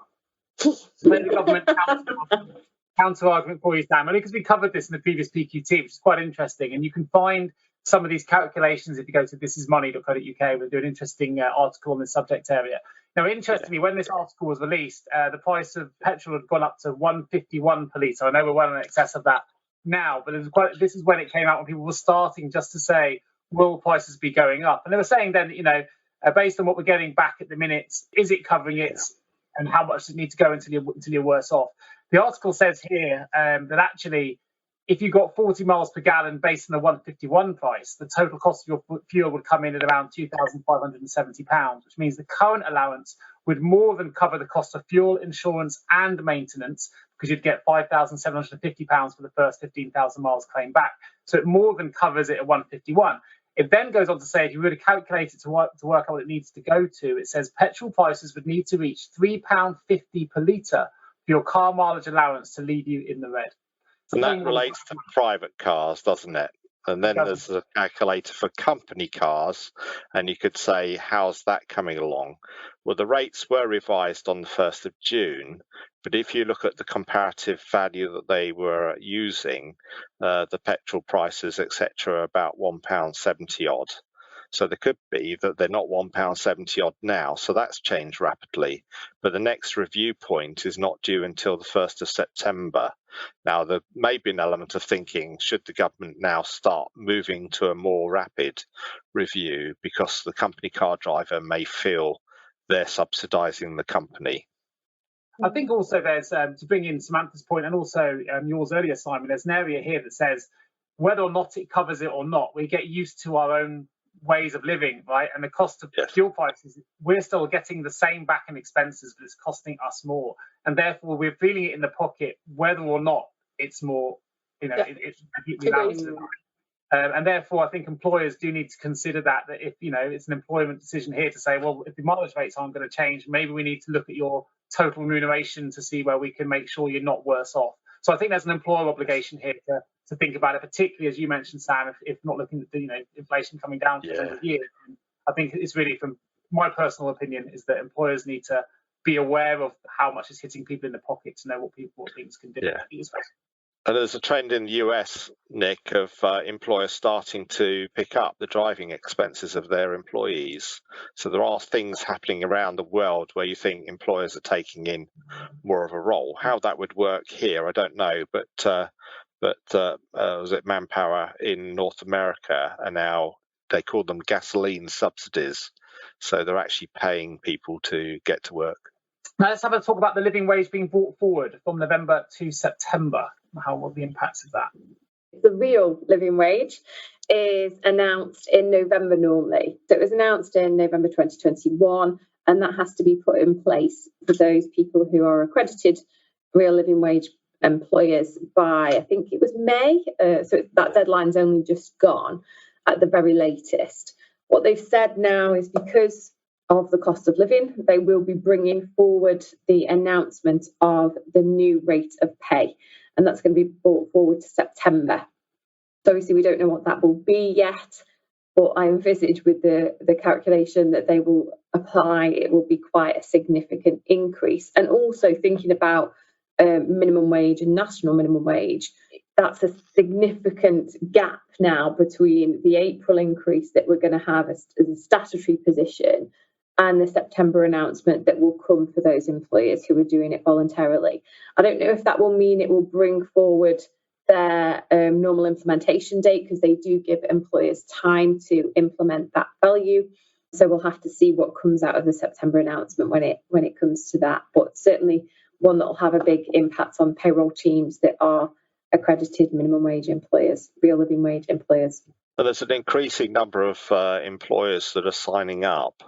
S2: The government counter argument for you, Sam, only because we covered this in the previous PQT, which is quite interesting. And you can find some of these calculations if you go to thisismoney.co.uk. We'll do an interesting article on this subject area. Now, interestingly, when this article was released, the price of petrol had gone up to 151 per litre. I know we're well in excess of that now, but this is when it came out when people were starting just to say, will prices be going up? And they were saying then, based on what we're getting back at the minute, is it covering it? And how much does it need to go until you're worse off? The article says here that actually, if you got 40 miles per gallon based on the 151 price, the total cost of your fuel would come in at around £2,570, which means the current allowance would more than cover the cost of fuel, insurance and maintenance, because you'd get £5,750 for the first 15,000 miles claimed back. So it more than covers it at 151. It then goes on to say, if you were to calculate it to work out what it needs to go to, it says petrol prices would need to reach £3.50 per litre for your car mileage allowance to leave you in the red.
S3: And that relates to private cars, doesn't it? And then there's a calculator for company cars, and you could say, how's that coming along? Well, the rates were revised on the 1st of June, but if you look at the comparative value that they were using, the petrol prices, etc., are about £1.70 odd. So there could be that they're not £1.70 odd now, so that's changed rapidly. But the next review point is not due until the 1st of September. Now, there may be an element of thinking, should the government now start moving to a more rapid review because the company car driver may feel they're subsidising the company?
S2: I think also there's, to bring in Samantha's point and also yours earlier, Simon, there's an area here that says whether or not it covers it or not, we get used to our own ways of living, right? And the cost of fuel prices, we're still getting the same back in expenses, but it's costing us more. And therefore, we're feeling it in the pocket, whether or not it's more, it's and therefore, I think employers do need to consider that if, it's an employment decision here to say, well, if the mileage rates aren't going to change, maybe we need to look at your total remuneration to see where we can make sure you're not worse off. So I think there's an employer obligation here to think about it, particularly as you mentioned, Sam, if not looking at the inflation coming down for a number of years. I think it's really, from my personal opinion, is that employers need to be aware of how much is hitting people in the pocket to know what things can do.
S3: And there's a trend in the US, Nick, of employers starting to pick up the driving expenses of their employees. So there are things happening around the world where you think employers are taking in more of a role. How that would work here, I don't know. But was it Manpower in North America are now, they call them gasoline subsidies. So they're actually paying people to get to work.
S2: Now let's have a talk about the living wage being brought forward from November to September. What are the impacts of that?
S5: The real living wage is announced in November normally. So it was announced in November 2021, and that has to be put in place for those people who are accredited real living wage employers by, I think it was May. So that deadline's only just gone at the very latest. What they've said now is because of the cost of living, they will be bringing forward the announcement of the new rate of pay, and that's going to be brought forward to September. So obviously we don't know what that will be yet, but I envisage with the calculation that they will apply, it will be quite a significant increase. And also thinking about minimum wage and national minimum wage, that's a significant gap now between the April increase that we're going to have as a statutory position and the September announcement that will come for those employers who are doing it voluntarily. I don't know if that will mean it will bring forward their normal implementation date, because they do give employers time to implement that value. So we'll have to see what comes out of the September announcement when it comes to that. But certainly one that will have a big impact on payroll teams that are accredited minimum wage employers, real living wage employers.
S3: And there's an increasing number of employers that are signing up.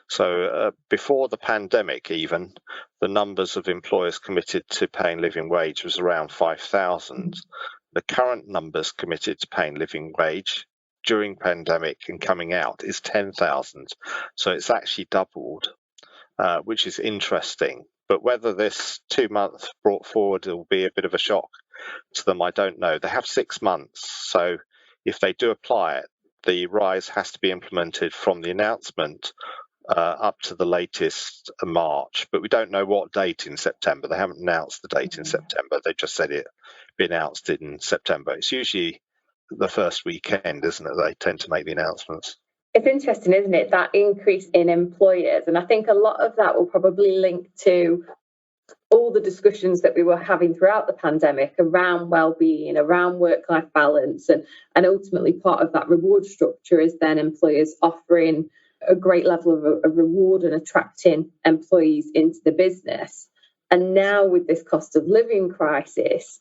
S3: So before the pandemic, even, the numbers of employers committed to paying living wage was around 5,000. The current numbers committed to paying living wage during pandemic and coming out is 10,000. So it's actually doubled, which is interesting. But whether this 2 month brought forward will be a bit of a shock to them, I don't know. They have 6 months. So if they do apply it, the rise has to be implemented from the announcement up to the latest March, but we don't know what date in September. They haven't announced the date in September. They just said it be announced in September. It's usually the first weekend, isn't it? They tend to make the announcements.
S5: It's interesting, isn't it, that increase in employers? And I think a lot of that will probably link to all the discussions that we were having throughout the pandemic around well-being, around work-life balance, and ultimately part of that reward structure is then employers offering a great level of reward and attracting employees into the business. And now with this cost of living crisis,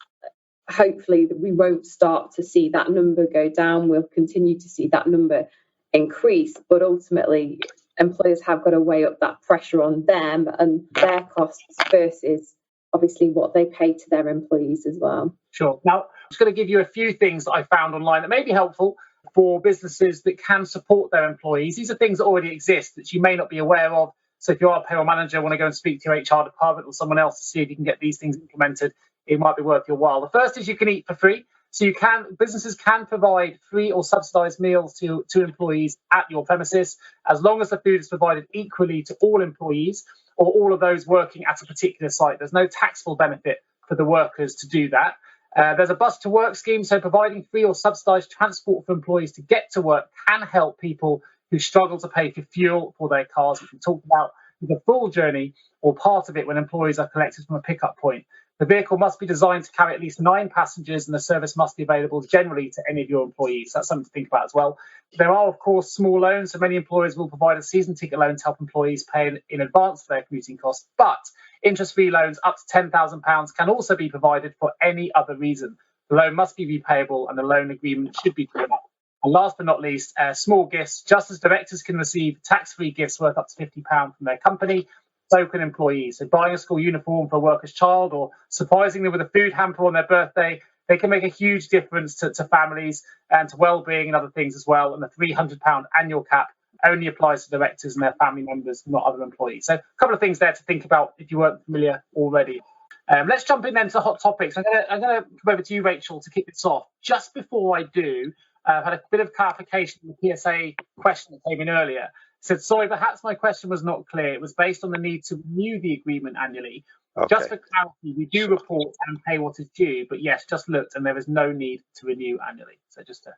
S5: hopefully we won't start to see that number go down. We'll continue to see that number increase, but ultimately employers have got to weigh up that pressure on them and their costs versus obviously what they pay to their employees as well.
S2: Sure. Now, I'm just going to give you a few things that I found online that may be helpful for businesses that can support their employees. These are things that already exist that you may not be aware of. So if you are a payroll manager, want to go and speak to your HR department or someone else to see if you can get these things implemented, it might be worth your while. The first is you can eat for free. So businesses can provide free or subsidised meals to employees at your premises, as long as the food is provided equally to all employees or all of those working at a particular site. There's no taxable benefit for the workers to do that. There's a bus to work scheme, so providing free or subsidised transport for employees to get to work can help people who struggle to pay for fuel for their cars, which we talked about the full journey or part of it when employees are collected from a pickup point. The vehicle must be designed to carry at least 9 passengers, and the service must be available generally to any of your employees. That's something to think about as well. There are, of course, small loans, so many employers will provide a season ticket loan to help employees pay in advance for their commuting costs. But interest-free loans up to £10,000 can also be provided for any other reason. The loan must be repayable and the loan agreement should be drawn up. And last but not least, small gifts. Just as directors can receive tax-free gifts worth up to £50 from their company, so can employees. So buying a school uniform for a worker's child or surprising them with a food hamper on their birthday, they can make a huge difference to families and to well-being and other things as well. And the £300 annual cap only applies to directors and their family members, not other employees. So a couple of things there to think about if you weren't familiar already. Let's jump in then to hot topics. I'm going to come over to you, Rachel, to kick this off. Just before I do, I've had a bit of clarification on the PSA question that came in earlier. Said, sorry, perhaps my question was not clear. It was based on the need to renew the agreement annually. Okay. Just for clarity, we do report and pay what is due, but yes, just looked and there is no need to renew annually. So just to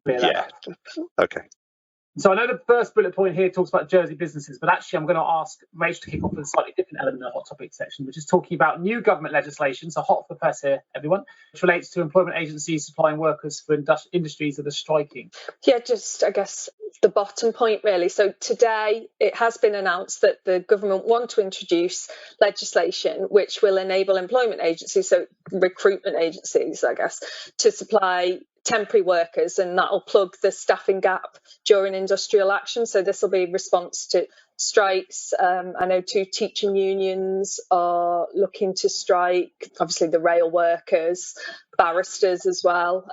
S2: clear that up.
S3: Okay.
S2: So I know the first bullet point here talks about Jersey businesses, but actually I'm going to ask Rachel to kick off with a slightly different element of the hot topic section, which is talking about new government legislation, so hot off the press here, everyone, which relates to employment agencies supplying workers for industries that are striking.
S4: Yeah, just, I guess, the bottom point, really. So today it has been announced that the government want to introduce legislation which will enable employment agencies, so recruitment agencies, I guess, to supply temporary workers, and that will plug the staffing gap during industrial action. So this will be in response to strikes. I know 2 teaching unions are looking to strike, obviously the rail workers, barristers as well.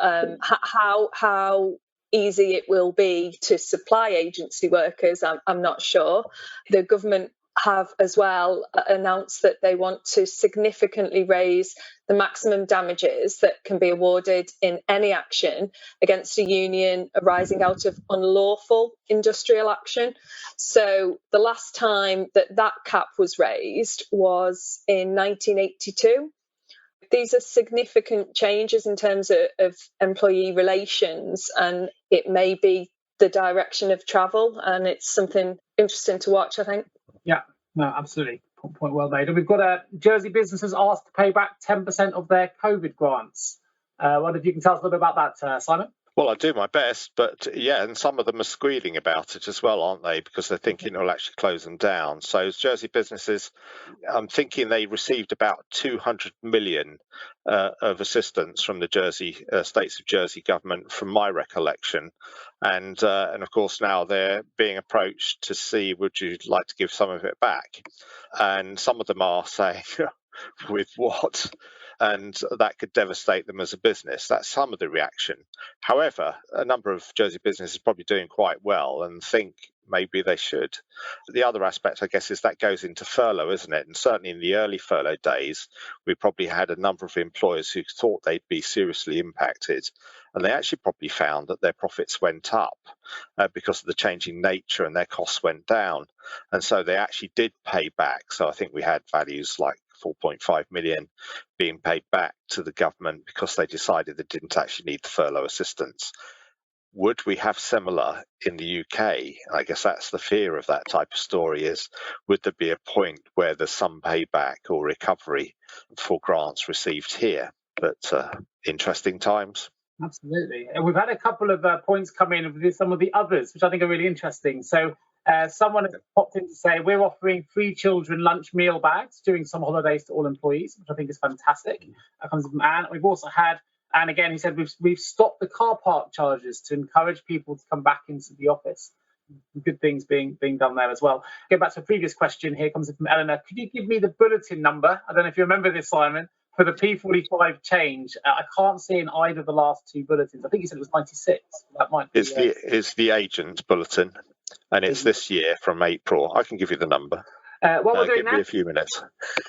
S4: How easy it will be to supply agency workers, I'm not sure. The government have as well announced that they want to significantly raise the maximum damages that can be awarded in any action against a union arising out of unlawful industrial action. So the last time that cap was raised was in 1982. These are significant changes in terms of employee relations, and it may be the direction of travel, and it's something interesting to watch, I think.
S2: Yeah, no, absolutely. Point well made. And we've got Jersey businesses asked to pay back 10% of their COVID grants. What if you can tell us a little bit about that, Simon?
S3: Well, I do my best, but yeah, and some of them are squealing about it as well, aren't they? Because they're thinking it'll actually close them down. So as Jersey businesses, I'm thinking they received about 200 million of assistance from the States of Jersey government, from my recollection. And of course, now they're being approached to see, would you like to give some of it back? And some of them are saying, with what? And that could devastate them as a business. That's some of the reaction. However, a number of Jersey businesses are probably doing quite well and think maybe they should. The other aspect, I guess, is that goes into furlough, isn't it? And certainly in the early furlough days, we probably had a number of employers who thought they'd be seriously impacted. And they actually probably found that their profits went up because of the changing nature, and their costs went down. And so they actually did pay back. So I think we had values like 4.5 million being paid back to the government because they decided they didn't actually need the furlough assistance. Would we have similar in the UK? I guess that's the fear of that type of story, is would there be a point where there's some payback or recovery for grants received here? But interesting times.
S2: Absolutely. And we've had a couple of points come in with some of the others, which I think are really interesting. So someone has popped in to say we're offering free children lunch meal bags during summer holidays to all employees, which I think is fantastic. That comes from Anne. We've also had, and again, he said we've stopped the car park charges to encourage people to come back into the office. Good things being done there as well. Go back to a previous question. Here comes from Eleanor. Could you give me the bulletin number? I don't know if you remember this, Simon, for the P45 change. I can't see in either of the last 2 bulletins. I think you said it was 96. That might be.
S3: It's the agent bulletin, and it's this year from April. I can give you the number.
S2: What we're doing
S3: give
S2: now,
S3: me a few minutes.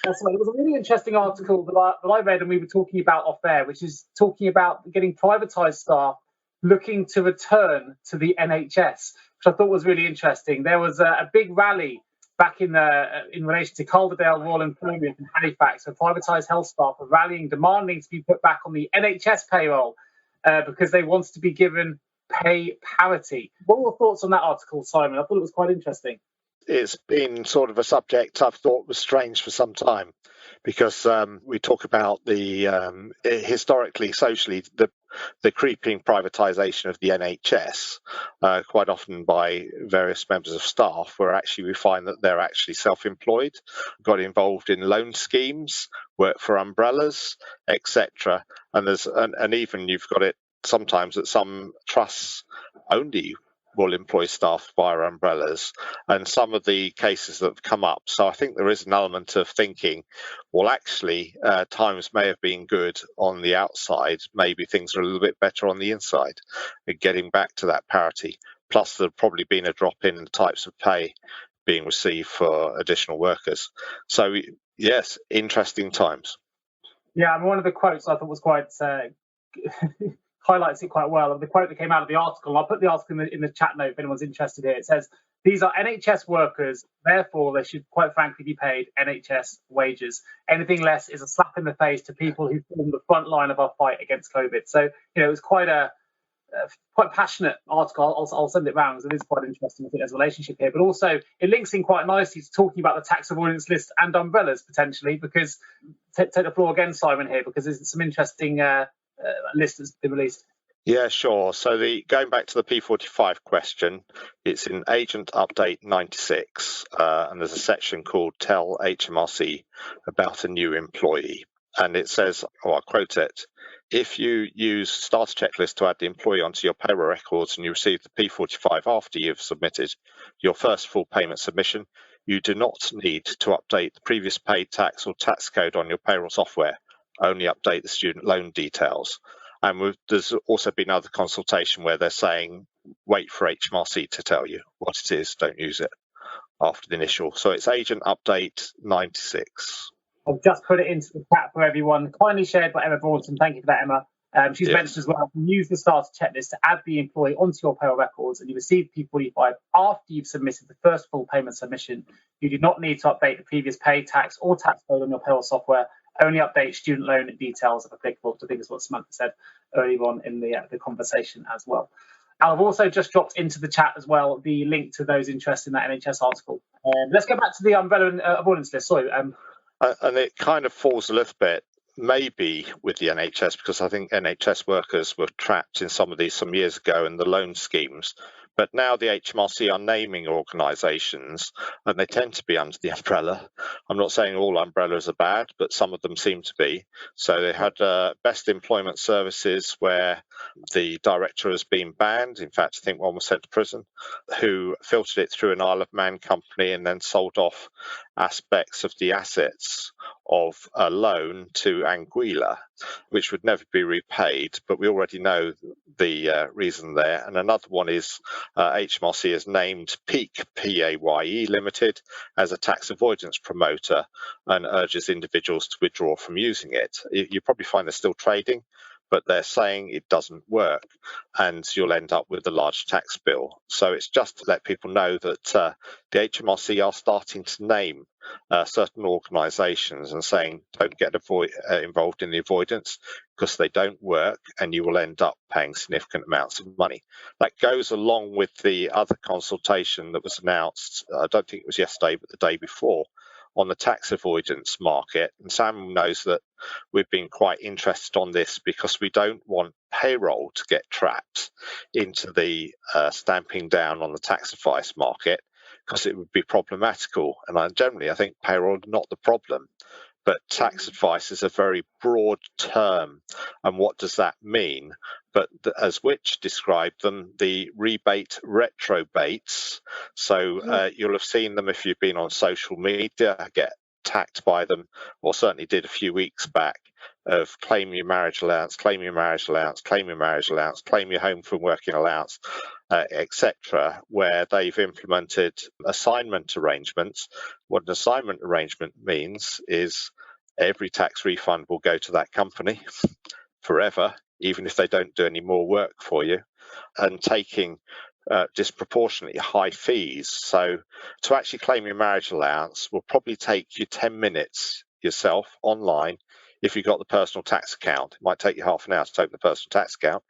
S2: That's right. It was a really interesting article that I read and we were talking about off air, which is talking about getting privatised staff looking to return to the NHS, which I thought was really interesting. There was a big rally back in relation to Calderdale Royal Infirmary in Halifax, so privatised health staff are rallying, demanding to be put back on the NHS payroll because they wanted to be given pay parity. What were your thoughts on that article, Simon? I thought it was quite interesting.
S3: It's been sort of a subject I've thought was strange for some time, because we talk about the historically, socially, the creeping privatisation of the NHS, quite often by various members of staff, where actually we find that they're actually self-employed, got involved in loan schemes, work for umbrellas, etc. And even you've got it sometimes that some trusts only will employ staff via umbrellas, and some of the cases that have come up. So I think there is an element of thinking, well, actually, times may have been good on the outside, maybe things are a little bit better on the inside, and getting back to that parity. Plus, there's probably been a drop in the types of pay being received for additional workers. So, yes, interesting times.
S2: Yeah, I mean, one of the quotes I thought was quite highlights it quite well. The quote that came out of the article, I'll put the article in the chat note if anyone's interested here. It says, these are NHS workers, therefore they should quite frankly be paid NHS wages. Anything less is a slap in the face to people who form the front line of our fight against COVID. So, it was quite a quite passionate article. I'll send it round because it is quite interesting. I think there's a relationship here, but also it links in quite nicely to talking about the tax avoidance list and umbrellas potentially, because take the floor again, Simon, here, because there's some interesting list that's been released.
S3: Yeah, sure. So going back to the P45 question, it's in Agent Update 96, and there's a section called Tell Hmrc About a New Employee. And it says, or I'll quote it, if you use starter checklist to add the employee onto your payroll records and you receive the P45 after you've submitted your first full payment submission, you do not need to update the previous paid tax or tax code on your payroll software, only update the student loan details. And there's also been other consultation where they're saying, wait for Hmrc to tell you what it is, don't use it after the initial. So it's agent update 96.
S2: I've just put it into the chat for everyone. Kindly shared by Emma Braunton. Thank you for that, Emma. She's mentioned as well, use the starter checklist to add the employee onto your payroll records and you receive P45 after you've submitted the first full payment submission. You do not need to update the previous pay tax or tax code on your payroll software. Only update student loan details if applicable. I think is what Samantha said earlier on in the conversation as well. I've also just dropped into the chat as well the link to those interested in that NHS article. Let's go back to the umbrella avoidance list. Sorry.
S3: And it kind of falls a little bit, maybe with the NHS, because I think NHS workers were trapped in some of these some years ago in the loan schemes. But now the Hmrc are naming organisations and they tend to be under the umbrella. I'm not saying all umbrellas are bad, but some of them seem to be. So they had Best Employment Services where the director has been banned. In fact, I think one was sent to prison, who filtered it through an Isle of Man company and then sold off aspects of the assets of a loan to Anguilla, which would never be repaid, but we already know the reason there. And another one is Hmrc has named Peak PAYE Limited as a tax avoidance promoter and urges individuals to withdraw from using it. You probably find they're still trading, but they're saying it doesn't work and you'll end up with a large tax bill. So it's just to let people know that the Hmrc are starting to name certain organisations and saying don't get involved in the avoidance because they don't work and you will end up paying significant amounts of money. That goes along with the other consultation that was announced, I don't think it was yesterday, but the day before, on the tax avoidance market. And Sam knows that we've been quite interested on this because we don't want payroll to get trapped into the stamping down on the tax advice market, because it would be problematical. And I think payroll is not the problem, but tax advice is a very broad term. And what does that mean? But as Which described them, the rebate retrobates. So you'll have seen them if you've been on social media, get attacked by them, or certainly did a few weeks back, of claim your marriage allowance, claim your marriage allowance, claim your marriage allowance, claim your home from working allowance, etc., where they've implemented assignment arrangements. What an assignment arrangement means is every tax refund will go to that company forever, even if they don't do any more work for you, and taking disproportionately high fees. So to actually claim your marriage allowance will probably take you 10 minutes yourself online if you've got the personal tax account. It might take you half an hour to open the personal tax account,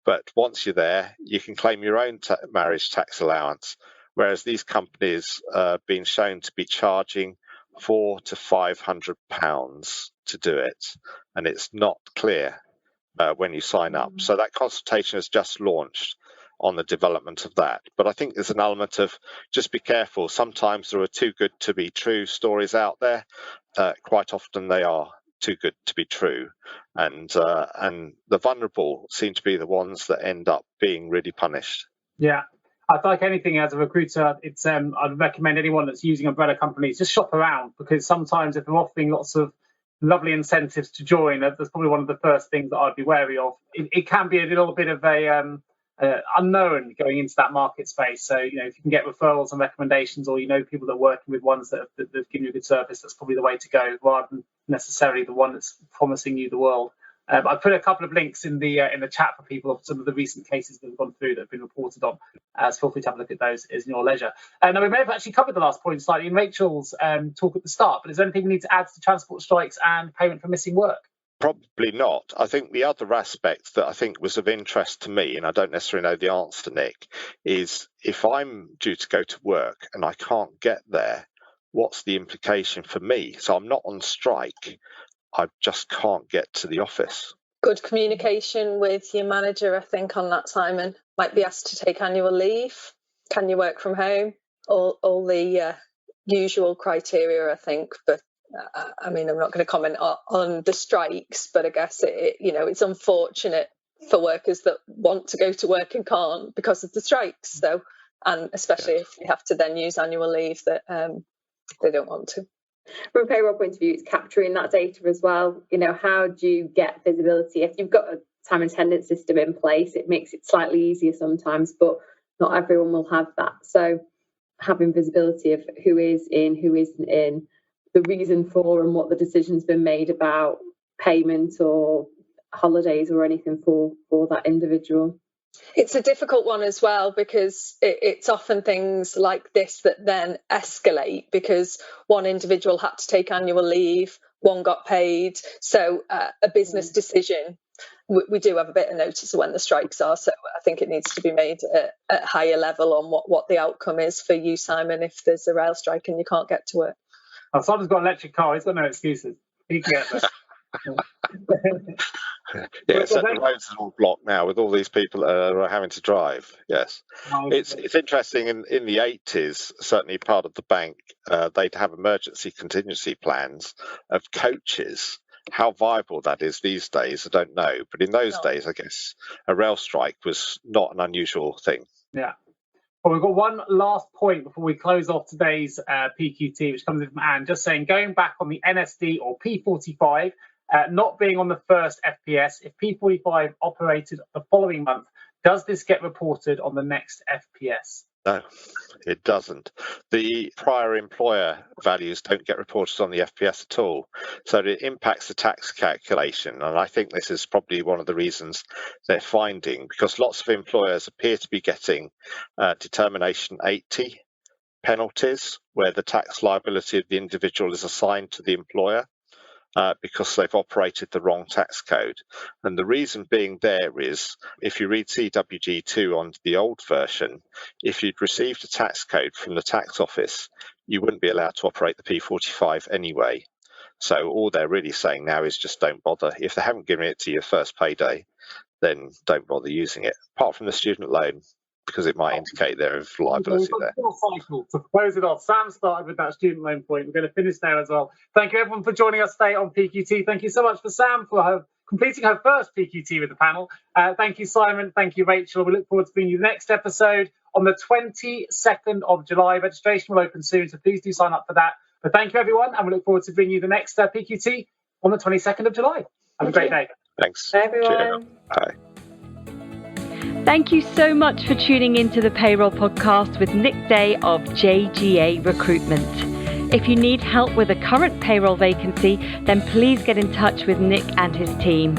S3: but once you're there, you can claim your own marriage tax allowance, whereas these companies are being shown to be charging £400 to £500 to do it, and it's not clear when you sign up. So that consultation has just launched on the development of that. But I think there's an element of just be careful. Sometimes there are too good to be true stories out there. Quite often they are too good to be true, and the vulnerable seem to be the ones that end up being really punished.
S2: Yeah, I'd like anything as a recruiter. It's I'd recommend anyone that's using umbrella companies just shop around, because sometimes if they're offering lots of lovely incentives to join, that's probably one of the first things that I'd be wary of. It can be a little bit of a unknown going into that market space. So, if you can get referrals and recommendations, or people that are working with ones that have given you a good service, that's probably the way to go, rather than necessarily the one that's promising you the world. I put a couple of links in the chat for people of some of the recent cases that have gone through that have been reported on. So feel free to have a look at those in your leisure. Now, we may have actually covered the last point slightly in Rachel's talk at the start, but is there anything we need to add to transport strikes and payment for missing work?
S3: Probably not. I think the other aspect that I think was of interest to me, and I don't necessarily know the answer, Nick, is if I'm due to go to work and I can't get there, what's the implication for me? So I'm not on strike. I just can't get to the office.
S4: Good communication with your manager, I think, on that, Simon. Might be asked to take annual leave. Can you work from home? All the usual criteria, I think. But I mean, I'm not going to comment on the strikes, but I guess it's unfortunate for workers that want to go to work and can't because of the strikes. So, and especially if you have to then use annual leave that they don't want to.
S5: From a payroll point of view, it's capturing that data as well. How do you get visibility? If you've got a time and attendance system in place, it makes it slightly easier sometimes, but not everyone will have that. So having visibility of who is in, who isn't in, the reason for and what the decision's been made about payment or holidays or anything for that individual.
S4: It's a difficult one as well, because it's often things like this that then escalate because one individual had to take annual leave, one got paid. So a business decision, we do have a bit of notice of when the strikes are. So I think it needs to be made at higher level on what the outcome is for you, Simon, if there's a rail strike and you can't get to work.
S2: Oh, Simon's got an electric car. He's got no excuses. He can get there.
S3: Except the roads are all blocked now with all these people that are having to drive. Yes, it's interesting. In the 80s, certainly part of the bank, they'd have emergency contingency plans of coaches. How viable that is these days, I don't know. But in those days, I guess a rail strike was not an unusual thing.
S2: Yeah. Well, we've got one last point before we close off today's PQT, which comes in from Anne, just saying, going back on the NSD or P45, not being on the first FPS, if P45 operated the following month, does this get reported on the next FPS?
S3: No, it doesn't. The prior employer values don't get reported on the FPS at all. So it impacts the tax calculation. And I think this is probably one of the reasons they're finding, because lots of employers appear to be getting determination 80 penalties, where the tax liability of the individual is assigned to the employer. Because they've operated the wrong tax code. And the reason being there is, if you read CWG2 on the old version, if you'd received a tax code from the tax office, you wouldn't be allowed to operate the P45 anyway. So all they're really saying now is just don't bother. If they haven't given it to your first payday, then don't bother using it, apart from the student loan, because it might indicate there is liability there.
S2: Cycle to close it off. Sam started with that student loan point. We're going to finish there as well. Thank you, everyone, for joining us today on PQT. Thank you so much for Sam for completing her first PQT with the panel. Thank you, Simon. Thank you, Rachel. We look forward to bringing you the next episode on the 22nd of July. Registration will open soon, so please do sign up for that. But thank you, everyone, and we look forward to bringing you the next PQT on the 22nd of July. Have a great day.
S3: Thanks.
S5: Bye, everyone.
S3: Bye.
S1: Thank you so much for tuning into the Payroll Podcast with Nick Day of JGA Recruitment. If you need help with a current payroll vacancy, then please get in touch with Nick and his team.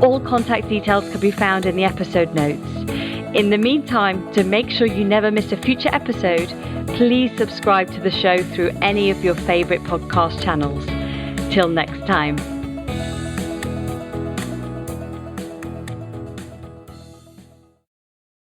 S1: All contact details can be found in the episode notes. In the meantime, to make sure you never miss a future episode, please subscribe to the show through any of your favourite podcast channels. Till next time.